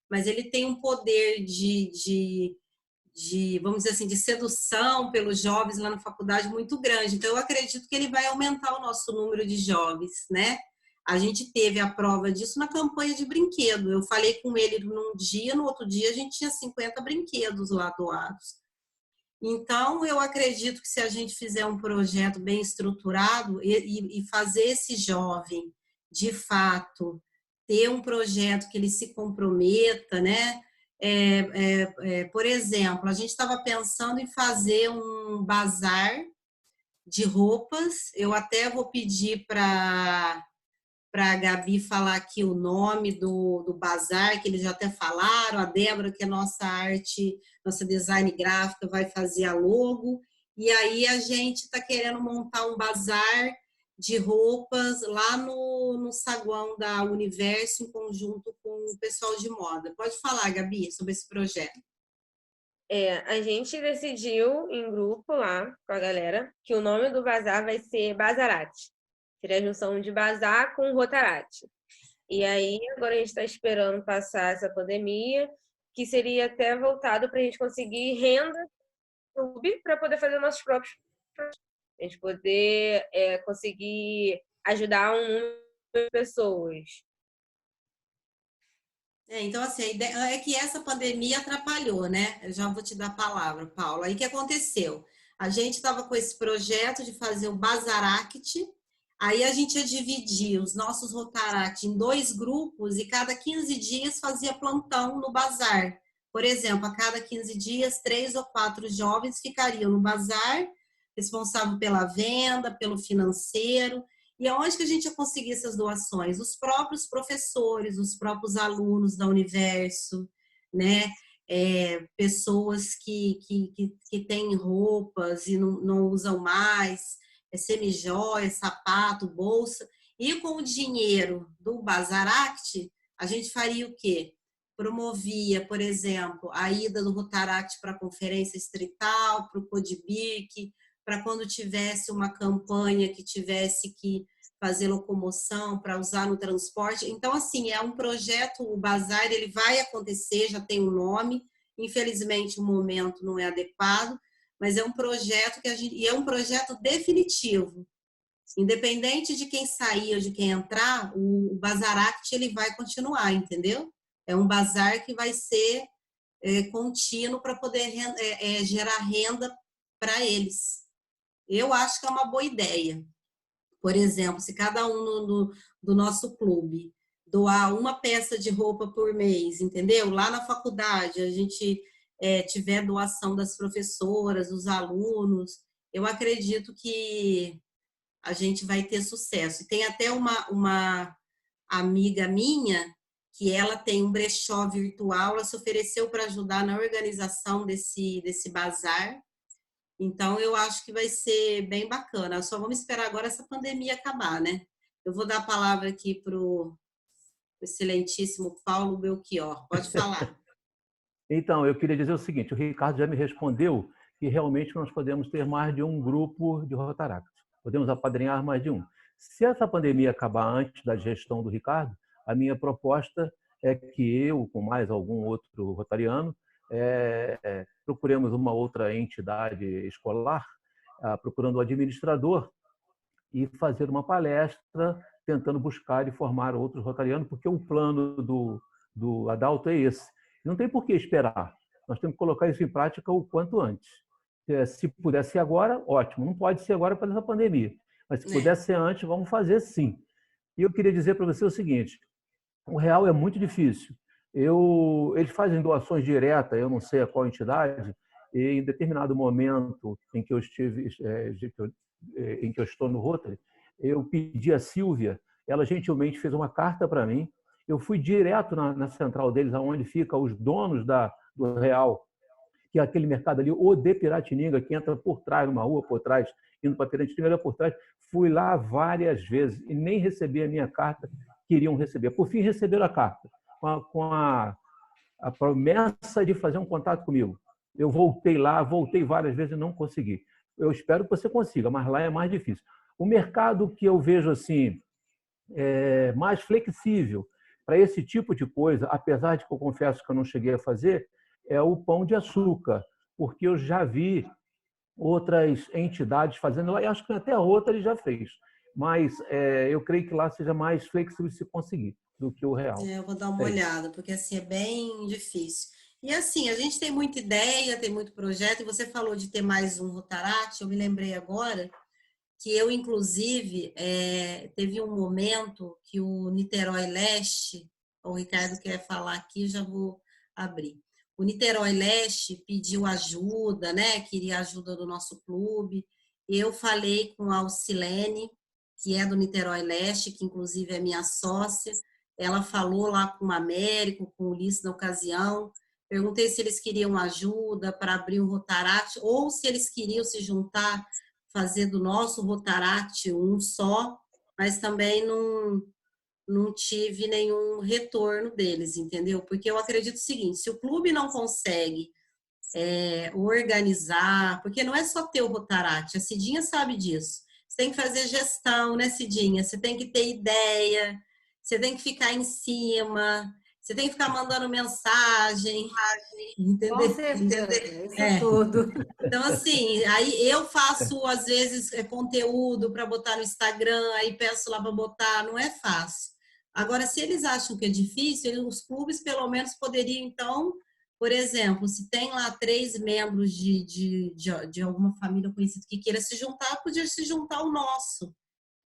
mas ele tem um poder de, vamos dizer assim, de sedução pelos jovens lá na faculdade muito grande. Então, eu acredito que ele vai aumentar o nosso número de jovens, né? A gente teve a prova disso na campanha de brinquedo. Eu falei com ele num dia, no outro dia a gente tinha 50 brinquedos lá doados. Então, eu acredito que se a gente fizer um projeto bem estruturado e fazer esse jovem, de fato, ter um projeto que ele se comprometa, né? Por exemplo, a gente estava pensando em fazer um bazar de roupas. Eu até vou pedir para a Gabi falar aqui o nome do bazar, que eles já até falaram. A Débora, que é nossa arte, nossa design gráfica, vai fazer a logo. E aí a gente está querendo montar um bazar de roupas lá no saguão da Universo, em conjunto com o pessoal de moda. Pode falar, Gabi, sobre esse projeto. A gente decidiu em grupo lá com a galera que o nome do bazar vai ser Bazarate. Seria a junção de bazar com Rotarate. E aí, agora a gente está esperando passar essa pandemia, que seria até voltado para a gente conseguir renda no clube para poder fazer nossos próprios projetos. A gente poder conseguir ajudar um número de pessoas. Então, assim, a ideia é que essa pandemia atrapalhou, né? Eu já vou te dar a palavra, Paula. Aí o que aconteceu? A gente estava com esse projeto de fazer o Bazaract. Aí a gente ia dividir os nossos Rotaract em 2 grupos e cada 15 dias fazia plantão no bazar. Por exemplo, a cada 15 dias, 3 ou 4 jovens ficariam no bazar, responsável pela venda, pelo financeiro. E aonde que a gente ia conseguir essas doações? Os próprios professores, os próprios alunos da Universo, né? Pessoas que têm roupas e não usam mais, semijoia, sapato, bolsa. E com o dinheiro do Bazaract, a gente faria o quê? Promovia, por exemplo, a ida do Rotaract para a conferência estrital, para o Codebirk, para quando tivesse uma campanha que tivesse que fazer locomoção para usar no transporte. Então, assim, é um projeto, o Bazar, ele vai acontecer, já tem um nome, infelizmente o momento não é adequado, mas é um projeto e é um projeto definitivo. Independente de quem sair ou de quem entrar, o Bazaract ele vai continuar, entendeu? É um bazar que vai ser contínuo para poder gerar renda para eles. Eu acho que é uma boa ideia. Por exemplo, se cada um do nosso clube doar uma peça de roupa por mês, entendeu? Lá na faculdade a gente tiver doação das professoras, dos alunos, eu acredito que a gente vai ter sucesso. E tem até uma amiga minha que ela tem um brechó virtual, ela se ofereceu para ajudar na organização desse bazar. Então, eu acho que vai ser bem bacana. Só vamos esperar agora essa pandemia acabar, né? Eu vou dar a palavra aqui para o excelentíssimo Paulo Belchior. Pode falar. Então, eu queria dizer o seguinte, o Ricardo já me respondeu que realmente nós podemos ter mais de um grupo de Rotaract. Podemos apadrinhar mais de um. Se essa pandemia acabar antes da gestão do Ricardo, a minha proposta é que eu, com mais algum outro rotariano, procuremos uma outra entidade escolar, procurando o administrador e fazer uma palestra tentando buscar e formar outros rotarianos, porque o plano do Adalto é esse. Não tem por que esperar. Nós temos que colocar isso em prática o quanto antes. Se puder ser agora, ótimo. Não pode ser agora por essa pandemia. Mas se puder ser antes, vamos fazer sim. E eu queria dizer para você o seguinte, o real é muito difícil. Eles fazem doações diretas, eu não sei a qual entidade, e em determinado momento em que eu estou no Rotary, eu pedi a Silvia, ela gentilmente fez uma carta para mim, eu fui direto na central deles, onde ficam os donos do Real, que é aquele mercado ali, ou de Piratininga, que entra por trás, numa rua por trás, indo para Piratininga, era por trás. Fui lá várias vezes e nem recebi a minha carta, queriam receber. Por fim, receberam a carta, com a promessa de fazer um contato comigo. Eu voltei lá, voltei várias vezes e não consegui. Eu espero que você consiga, mas lá é mais difícil. O mercado que eu vejo assim mais flexível para esse tipo de coisa, apesar de que eu confesso que eu não cheguei a fazer, é o Pão de Açúcar, porque eu já vi outras entidades fazendo lá, e acho que até a outra ele já fez. Mas eu creio que lá seja mais flexível se conseguir do que o real. Eu vou dar uma olhada, porque assim é bem difícil. E assim, a gente tem muita ideia, tem muito projeto, e você falou de ter mais um Rotaract, eu me lembrei agora que eu, inclusive, teve um momento que o Niterói Leste, o Ricardo quer falar aqui, já vou abrir. O Niterói Leste pediu ajuda, né? Queria ajuda do nosso clube. Eu falei com a Alcilene, que é do Niterói Leste, que inclusive é minha sócia. Ela falou lá com o Américo, com o Ulisses na ocasião. Perguntei se eles queriam ajuda para abrir um Rotaract ou se eles queriam se juntar, fazer do nosso Rotaract um só, mas também não tive nenhum retorno deles, entendeu? Porque eu acredito o seguinte, se o clube não consegue organizar, porque não é só ter o Rotaract, a Cidinha sabe disso, você tem que fazer gestão, né, Cidinha? Você tem que ter ideia, você tem que ficar em cima, você tem que ficar mandando mensagem, entendeu? Com certeza, isso tudo. Então, assim, aí eu faço, às vezes, conteúdo para botar no Instagram, aí peço lá para botar, não é fácil. Agora, se eles acham que é difícil, os clubes, pelo menos, poderiam, então, por exemplo, se tem lá 3 membros de alguma família conhecida que queira se juntar, podia se juntar ao nosso,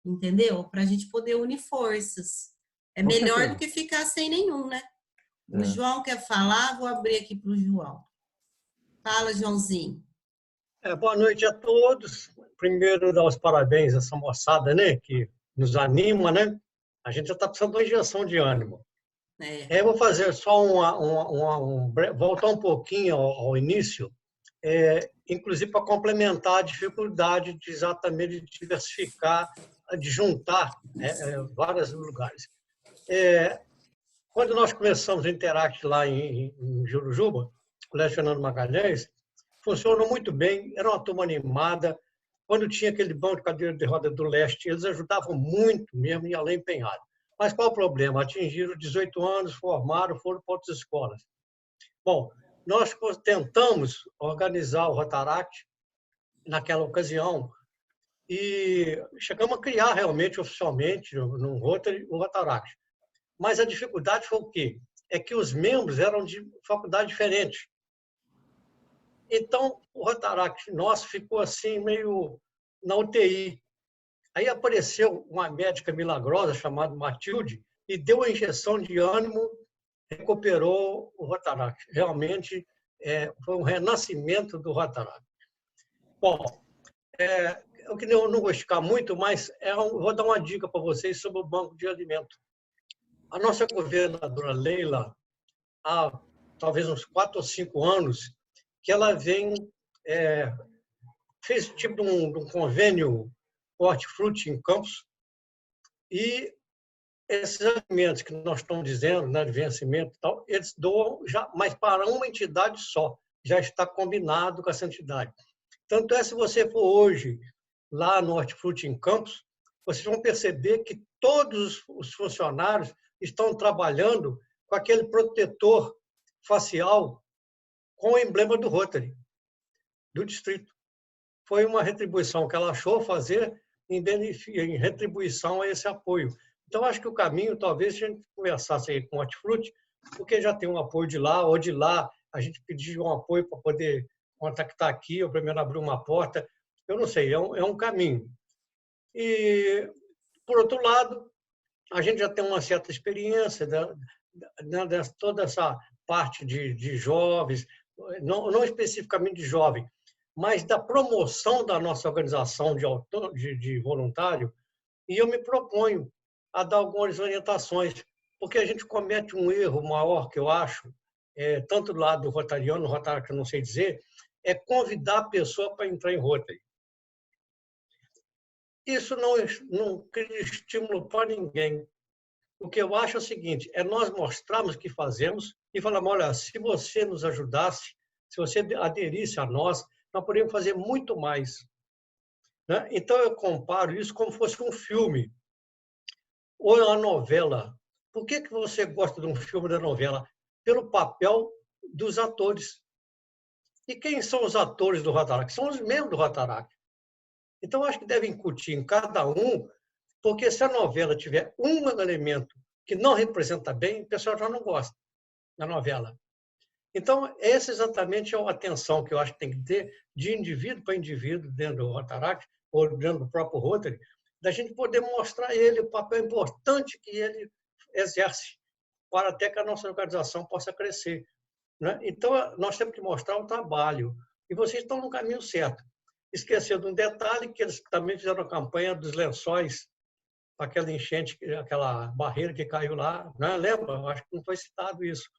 entendeu? Para a gente poder unir forças. É melhor do que ficar sem nenhum, né? O João quer falar, vou abrir aqui para o João. Fala, Joãozinho. Boa noite a todos. Primeiro, dar os parabéns a essa moçada, né, que nos anima, né? A gente já está precisando de uma injeção de ânimo. Eu vou fazer só voltar um pouquinho ao início, inclusive para complementar a dificuldade de exatamente de diversificar, de juntar vários lugares. Quando nós começamos o Interact lá em Jurujuba, Colégio Fernando Magalhães, funcionou muito bem, era uma turma animada. Quando tinha aquele banco de cadeira de roda do leste, eles ajudavam muito mesmo e além empenhado. Mas qual o problema? Atingiram 18 anos, formaram, foram para outras escolas. Bom, nós tentamos organizar o Rotaract naquela ocasião e chegamos a criar realmente, oficialmente, no Rotary, o Rotaract. Mas a dificuldade foi o quê? É que os membros eram de faculdade diferente. Então, o Rotaract nosso ficou assim, meio na UTI. Aí apareceu uma médica milagrosa chamada Matilde e deu a injeção de ânimo, recuperou o Rotaract. Realmente, foi um renascimento do Rotaract. Bom, eu não vou esticar muito, mas vou dar uma dica para vocês sobre o banco de alimento. A nossa governadora Leila, há talvez uns 4 ou 5 anos, que ela fez tipo um convênio hortifruti em Campos, e esses alimentos que nós estamos dizendo, né, de vencimento e tal, eles doam já, mas para uma entidade só, já está combinado com essa entidade. Tanto se você for hoje lá no Hortifruti em Campos, vocês vão perceber que todos os funcionários estão trabalhando com aquele protetor facial com o emblema do Rotary, do distrito. Foi uma retribuição que ela achou fazer em retribuição a esse apoio. Então, acho que o caminho, talvez, a gente conversasse aí com o Hortifruti, porque já tem um apoio de lá, ou de lá a gente pediu um apoio para poder contactar aqui, ou primeiro abrir uma porta. Eu não sei, é um caminho. E, por outro lado, a gente já tem uma certa experiência de toda essa parte de jovens, não especificamente de jovem, mas da promoção da nossa organização de voluntário, e eu me proponho a dar algumas orientações, porque a gente comete um erro maior, que eu acho, tanto do lado do rotariano, Rotaract, que eu não sei dizer, é convidar a pessoa para entrar em Rotary. Isso não cria estímulo para ninguém. O que eu acho é o seguinte, é nós mostrarmos o que fazemos e falarmos, olha, se você nos ajudasse, se você aderisse a nós poderíamos fazer muito mais. Né? Então, eu comparo isso como se fosse um filme ou uma novela. Por que você gosta de um filme da novela? Pelo papel dos atores. E quem são os atores do Rotaract? São os membros do Rotaract. Então, acho que deve incutir em cada um, porque se a novela tiver um elemento que não representa bem, o pessoal já não gosta da novela. Então, essa exatamente é a atenção que eu acho que tem que ter de indivíduo para indivíduo dentro do Rotaract, ou dentro do próprio Rotary, da gente poder mostrar a ele o papel importante que ele exerce, para até que a nossa organização possa crescer. Né? Então, nós temos que mostrar o trabalho. E vocês estão no caminho certo. Esquecendo um detalhe, que eles também fizeram a campanha dos lençóis, aquela enchente, aquela barreira que caiu lá. Né? Lembra? Eu acho que não foi citado isso.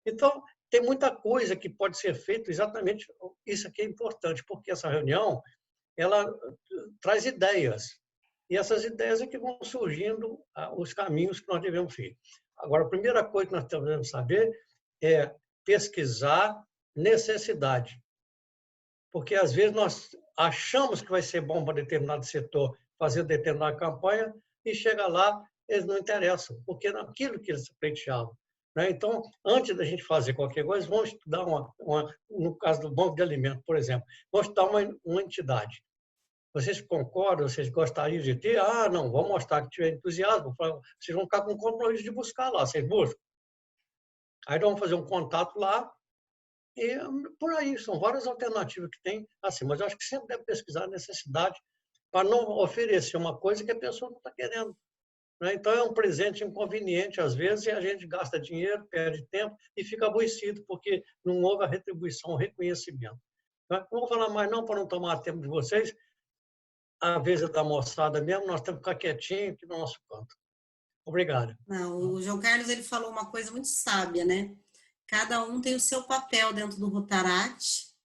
Então, tem muita coisa que pode ser feita, exatamente isso aqui é importante, porque essa reunião ela traz ideias. E essas ideias é que vão surgindo os caminhos que nós devemos seguir. Agora, a primeira coisa que nós devemos saber é pesquisar necessidade. Porque, às vezes, nós achamos que vai ser bom para determinado setor fazer determinada campanha e chega lá, eles não interessam, porque é naquilo que eles pleiteavam. Né? Então, antes da gente fazer qualquer coisa, vamos estudar no caso do banco de alimentos, por exemplo, vamos estudar uma entidade. Vocês concordam? Vocês gostariam de ter? Ah, não, vamos mostrar que tiver entusiasmo. Vocês vão ficar com compromisso de buscar lá, vocês buscam. Aí vamos fazer um contato lá e por aí, são várias alternativas que tem. Assim, mas eu acho que sempre deve pesquisar a necessidade para não oferecer uma coisa que a pessoa não está querendo. Né? Então, é um presente inconveniente, às vezes, e a gente gasta dinheiro, perde tempo e fica aborrecido, porque não houve a retribuição, o reconhecimento. Né? Não vou falar mais não, para não tomar tempo de vocês. A vez da moçada mesmo, nós temos que ficar quietinho aqui no nosso canto. Obrigado. Não, o João Carlos ele falou uma coisa muito sábia, né? Cada um tem o seu papel dentro do Rotaract,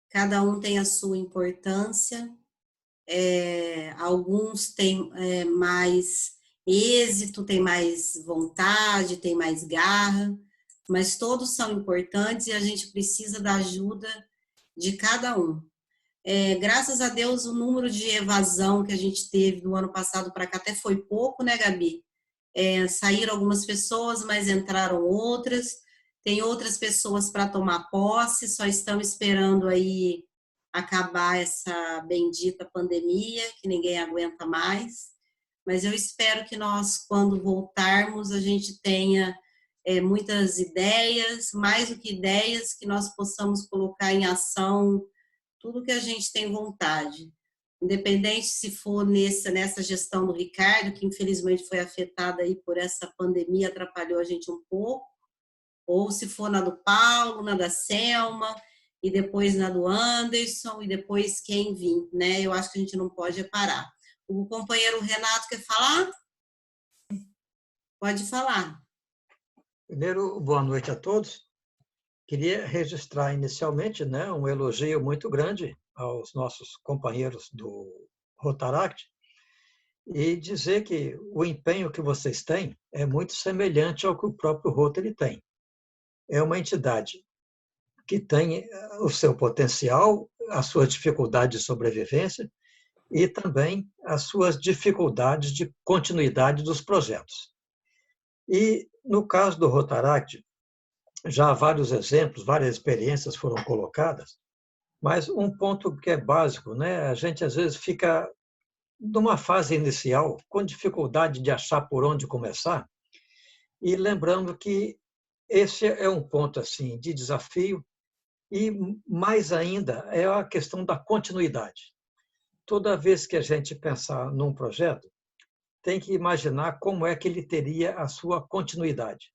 cada um tem a sua importância, alguns têm mais êxito, têm mais vontade, têm mais garra, mas todos são importantes e a gente precisa da ajuda de cada um. Graças a Deus, o número de evasão que a gente teve do ano passado para cá até foi pouco, né, Gabi? Saíram algumas pessoas, mas entraram outras. Tem outras pessoas para tomar posse, só estão esperando aí acabar essa bendita pandemia, que ninguém aguenta mais. Mas eu espero que nós, quando voltarmos, a gente tenha muitas ideias, mais do que ideias, que nós possamos colocar em ação tudo que a gente tem vontade, independente se for nessa gestão do Ricardo, que infelizmente foi afetada aí por essa pandemia, atrapalhou a gente um pouco, ou se for na do Paulo, na da Selma, e depois na do Anderson, e depois quem vir, né? Eu acho que a gente não pode parar. O companheiro Renato quer falar? Pode falar. Primeiro, boa noite a todos. Queria registrar inicialmente, né, um elogio muito grande aos nossos companheiros do Rotaract e dizer que o empenho que vocês têm é muito semelhante ao que o próprio Rotary tem. É uma entidade que tem o seu potencial, a sua dificuldade de sobrevivência e também as suas dificuldades de continuidade dos projetos. E, no caso do Rotaract, já vários exemplos, várias experiências foram colocadas, mas um ponto que é básico, né? A gente às vezes fica numa fase inicial com dificuldade de achar por onde começar, e lembrando que esse é um ponto assim de desafio e mais ainda é a questão da continuidade. Toda vez que a gente pensar num projeto, tem que imaginar como é que ele teria a sua continuidade,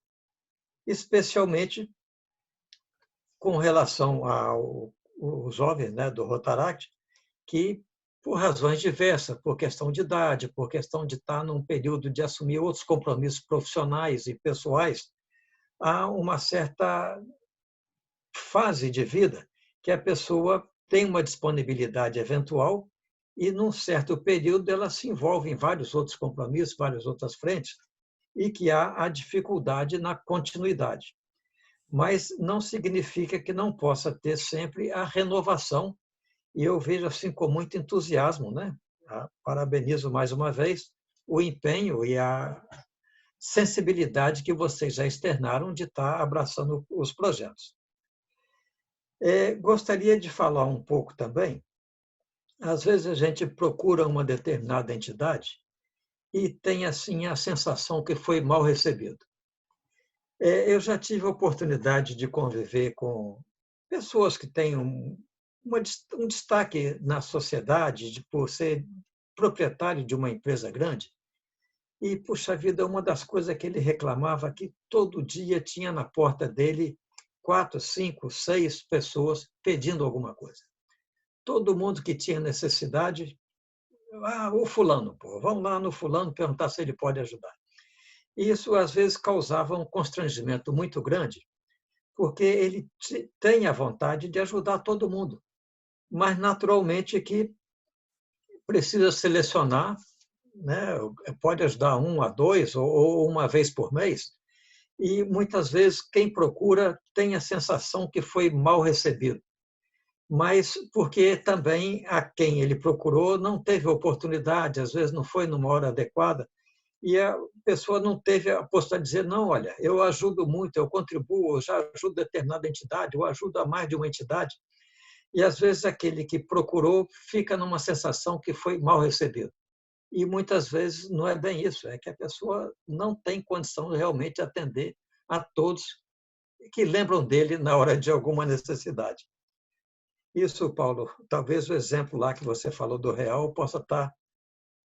especialmente com relação aos jovens, né, do Rotaract, que, por razões diversas, por questão de idade, por questão de estar num período de assumir outros compromissos profissionais e pessoais, há uma certa fase de vida que a pessoa tem uma disponibilidade eventual e, num certo período, ela se envolve em vários outros compromissos, várias outras frentes, e que há a dificuldade na continuidade. Mas não significa que não possa ter sempre a renovação, e eu vejo assim com muito entusiasmo, né? Parabenizo mais uma vez o empenho e a sensibilidade que vocês já externaram de estar abraçando os projetos. Gostaria de falar um pouco também. Às vezes a gente procura uma determinada entidade e tem assim a sensação que foi mal recebido. Eu já tive a oportunidade de conviver com pessoas que têm um destaque na sociedade por ser proprietário de uma empresa grande. E, puxa vida, uma das coisas que ele reclamava é que todo dia tinha na porta dele 4, 5, 6 pessoas pedindo alguma coisa. Todo mundo que tinha necessidade, o fulano, pô, vamos lá no fulano perguntar se ele pode ajudar. E isso, às vezes, causava um constrangimento muito grande, porque ele tem a vontade de ajudar todo mundo, mas, naturalmente, que precisa selecionar, né? Pode ajudar 1 a 2 ou uma vez por mês, e muitas vezes quem procura tem a sensação que foi mal recebido, mas porque também a quem ele procurou não teve oportunidade, às vezes não foi numa hora adequada, e a pessoa não teve a possibilidade de dizer, não, olha, eu ajudo muito, eu contribuo, eu já ajudo determinada entidade, eu ajudo a mais de uma entidade, e às vezes aquele que procurou fica numa sensação que foi mal recebido. E muitas vezes não é bem isso, é que a pessoa não tem condição de realmente atender a todos que lembram dele na hora de alguma necessidade. Isso, Paulo, talvez o exemplo lá que você falou do real possa estar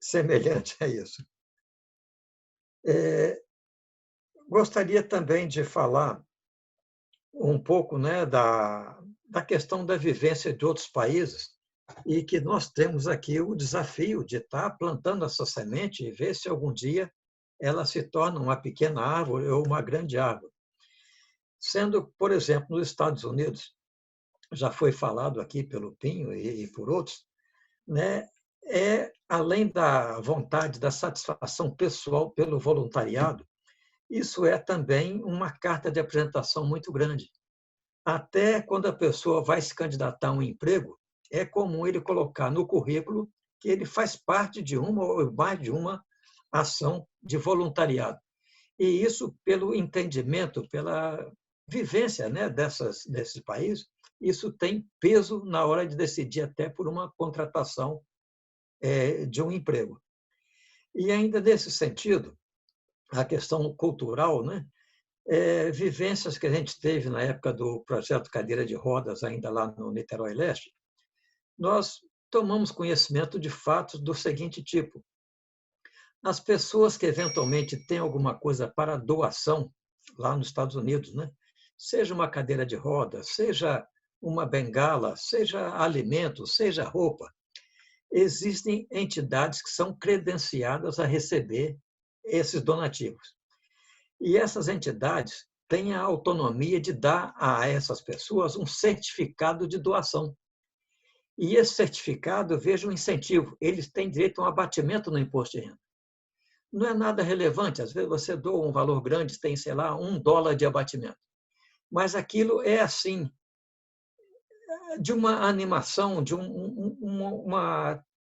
semelhante a isso. Gostaria também de falar um pouco, né, da questão da vivência de outros países, e que nós temos aqui o desafio de estar plantando essa semente e ver se algum dia ela se torna uma pequena árvore ou uma grande árvore. Sendo, por exemplo, nos Estados Unidos, já foi falado aqui pelo Pinho e por outros, né, além da vontade, da satisfação pessoal pelo voluntariado, isso é também uma carta de apresentação muito grande. Até quando a pessoa vai se candidatar a um emprego, é comum ele colocar no currículo que ele faz parte de uma ou mais de uma ação de voluntariado. E isso, pelo entendimento, pela vivência, né, desses países, isso tem peso na hora de decidir até por uma contratação de um emprego. E ainda nesse sentido, a questão cultural, né, vivências que a gente teve na época do projeto Cadeira de Rodas, ainda lá no Niterói Leste, nós tomamos conhecimento de fatos do seguinte tipo. As pessoas que eventualmente têm alguma coisa para doação, lá nos Estados Unidos, né? Seja uma cadeira de rodas, seja uma bengala, seja alimento, seja roupa, existem entidades que são credenciadas a receber esses donativos. E essas entidades têm a autonomia de dar a essas pessoas um certificado de doação. E esse certificado, veja um incentivo, eles têm direito a um abatimento no imposto de renda. Não é nada relevante, às vezes você doa um valor grande, tem, sei lá, $1 de abatimento. Mas aquilo é assim, de uma animação, de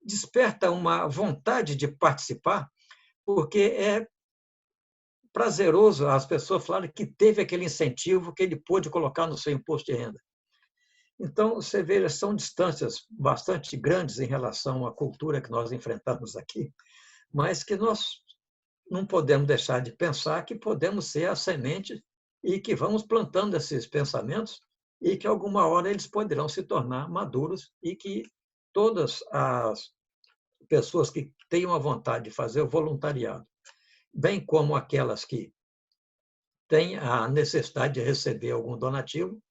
desperta uma vontade de participar, porque é prazeroso as pessoas falarem que teve aquele incentivo que ele pôde colocar no seu imposto de renda. Então, você vê, são distâncias bastante grandes em relação à cultura que nós enfrentamos aqui, mas que nós não podemos deixar de pensar que podemos ser a semente e que vamos plantando esses pensamentos e que, alguma hora, eles poderão se tornar maduros e que todas as pessoas que tenham a vontade de fazer o voluntariado, bem como aquelas que têm a necessidade de receber algum donativo,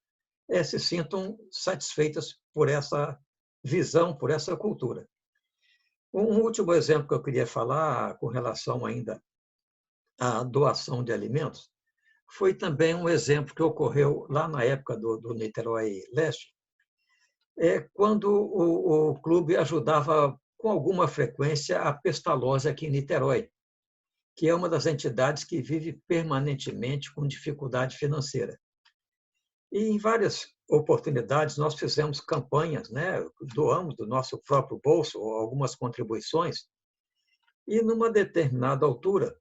se sintam satisfeitas por essa visão, por essa cultura. Um último exemplo que eu queria falar com relação ainda à doação de alimentos foi também um exemplo que ocorreu lá na época do Niterói Leste, quando o clube ajudava com alguma frequência a Pestalozzi aqui em Niterói, que é uma das entidades que vive permanentemente com dificuldade financeira. E em várias oportunidades nós fizemos campanhas, né? Doamos do nosso próprio bolso algumas contribuições, e numa determinada altura,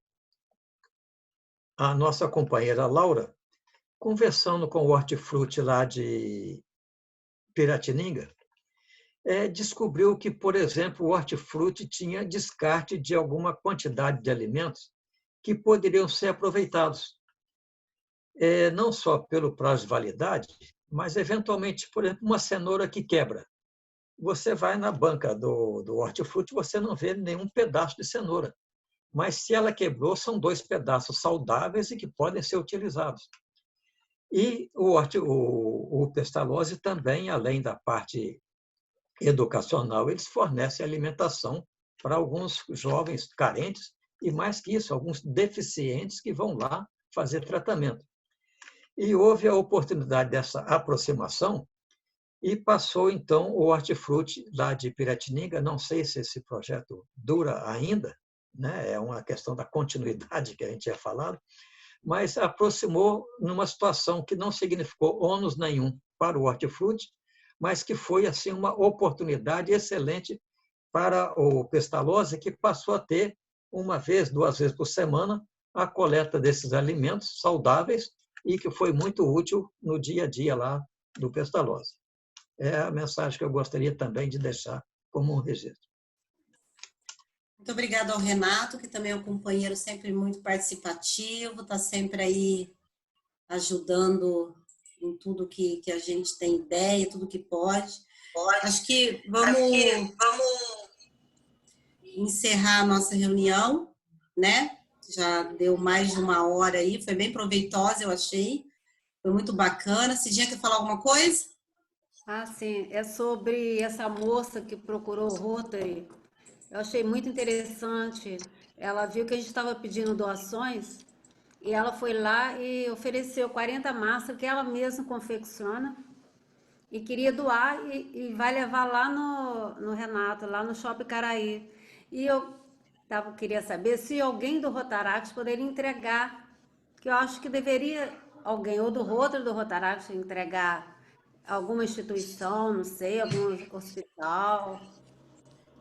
a nossa companheira Laura, conversando com o hortifruti lá de Piratininga, descobriu que, por exemplo, o hortifruti tinha descarte de alguma quantidade de alimentos que poderiam ser aproveitados, não só pelo prazo de validade, mas, eventualmente, por exemplo, uma cenoura que quebra. Você vai na banca do hortifruti, você não vê nenhum pedaço de cenoura, mas se ela quebrou, são 2 pedaços saudáveis e que podem ser utilizados. E o Pestalozzi também, além da parte educacional, eles fornecem alimentação para alguns jovens carentes e, mais que isso, alguns deficientes que vão lá fazer tratamento. E houve a oportunidade dessa aproximação e passou, então, o hortifruti lá de Piratininga. Não sei se esse projeto dura ainda, né? É uma questão da continuidade que a gente tinha falado, mas aproximou numa situação que não significou ônus nenhum para o hortifruti, mas que foi assim uma oportunidade excelente para o Pestalozzi, que passou a ter 1 vez, 2 vezes por semana a coleta desses alimentos saudáveis e que foi muito útil no dia a dia lá do Pestalozzi. É a mensagem que eu gostaria também de deixar como um registro. Muito obrigada ao Renato, que também é um companheiro sempre muito participativo, está sempre aí ajudando em tudo que a gente tem ideia, tudo que pode. Acho que vamos encerrar a nossa reunião, né? Já deu mais de 1 hora aí, foi bem proveitosa, eu achei. Foi muito bacana. Cidinha, quer falar alguma coisa? Ah, sim, é sobre essa moça que procurou o Rotary. Eu achei muito interessante. Ela viu que a gente estava pedindo doações e ela foi lá e ofereceu 40 máscaras que ela mesma confecciona e queria doar e vai levar lá no Renato, lá no Shopping Caraí. E eu queria saber se alguém do Rotaract poderia entregar, que eu acho que deveria alguém, ou do Rotary ou do Rotaract, entregar alguma instituição, não sei, algum hospital.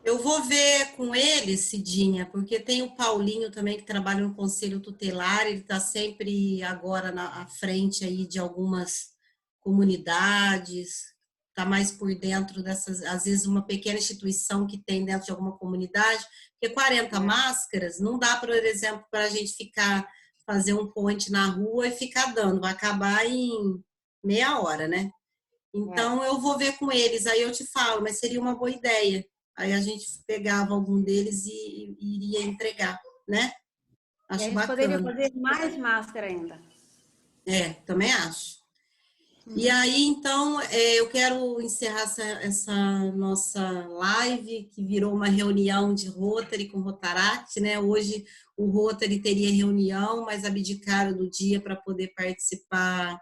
Eu vou ver com ele, Cidinha, porque tem o Paulinho também que trabalha no Conselho Tutelar, ele está sempre agora à frente aí de algumas comunidades, está mais por dentro dessas, às vezes uma pequena instituição que tem dentro de alguma comunidade, porque 40 máscaras não dá, por exemplo, para a gente fazer um ponte na rua e ficar dando, vai acabar em meia hora, né? Então eu vou ver com eles, aí eu te falo, mas seria uma boa ideia. Aí a gente pegava algum deles e iria entregar, né? Acho bacana. Poderia fazer mais máscara ainda. Também acho. E aí, então, eu quero encerrar essa nossa live, que virou uma reunião de Rotary com Rotaract, né? Hoje o Rotary teria reunião, mas abdicaram do dia para poder participar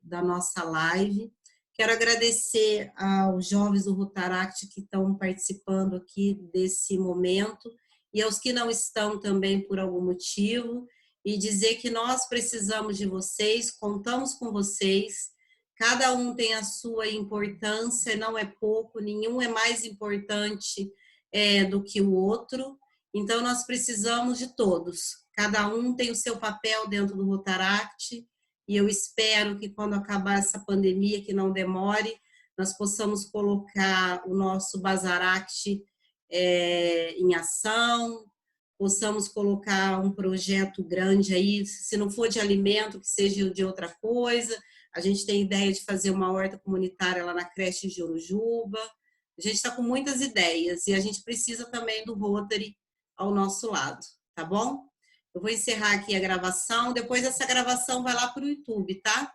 da nossa live. Quero agradecer aos jovens do Rotaract que estão participando aqui desse momento e aos que não estão também por algum motivo, e dizer que nós precisamos de vocês, contamos com vocês, cada um tem a sua importância, não é pouco, nenhum é mais importante do que o outro, então nós precisamos de todos, cada um tem o seu papel dentro do Rotaract. E eu espero que quando acabar essa pandemia, que não demore, nós possamos colocar o nosso Bazaract em ação, possamos colocar um projeto grande aí, se não for de alimento, que seja de outra coisa. A gente tem ideia de fazer uma horta comunitária lá na creche de Urujuba. A gente está com muitas ideias e a gente precisa também do Rotary ao nosso lado, tá bom? Eu vou encerrar aqui a gravação, depois essa gravação vai lá para o YouTube, tá?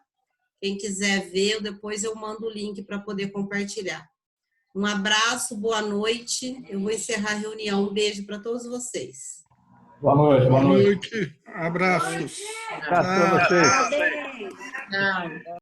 Quem quiser ver, depois eu mando o link para poder compartilhar. Um abraço, boa noite. Eu vou encerrar a reunião. Um beijo para todos vocês. Boa noite. Boa noite. Abraços. Abraço para vocês. Parabéns. Não.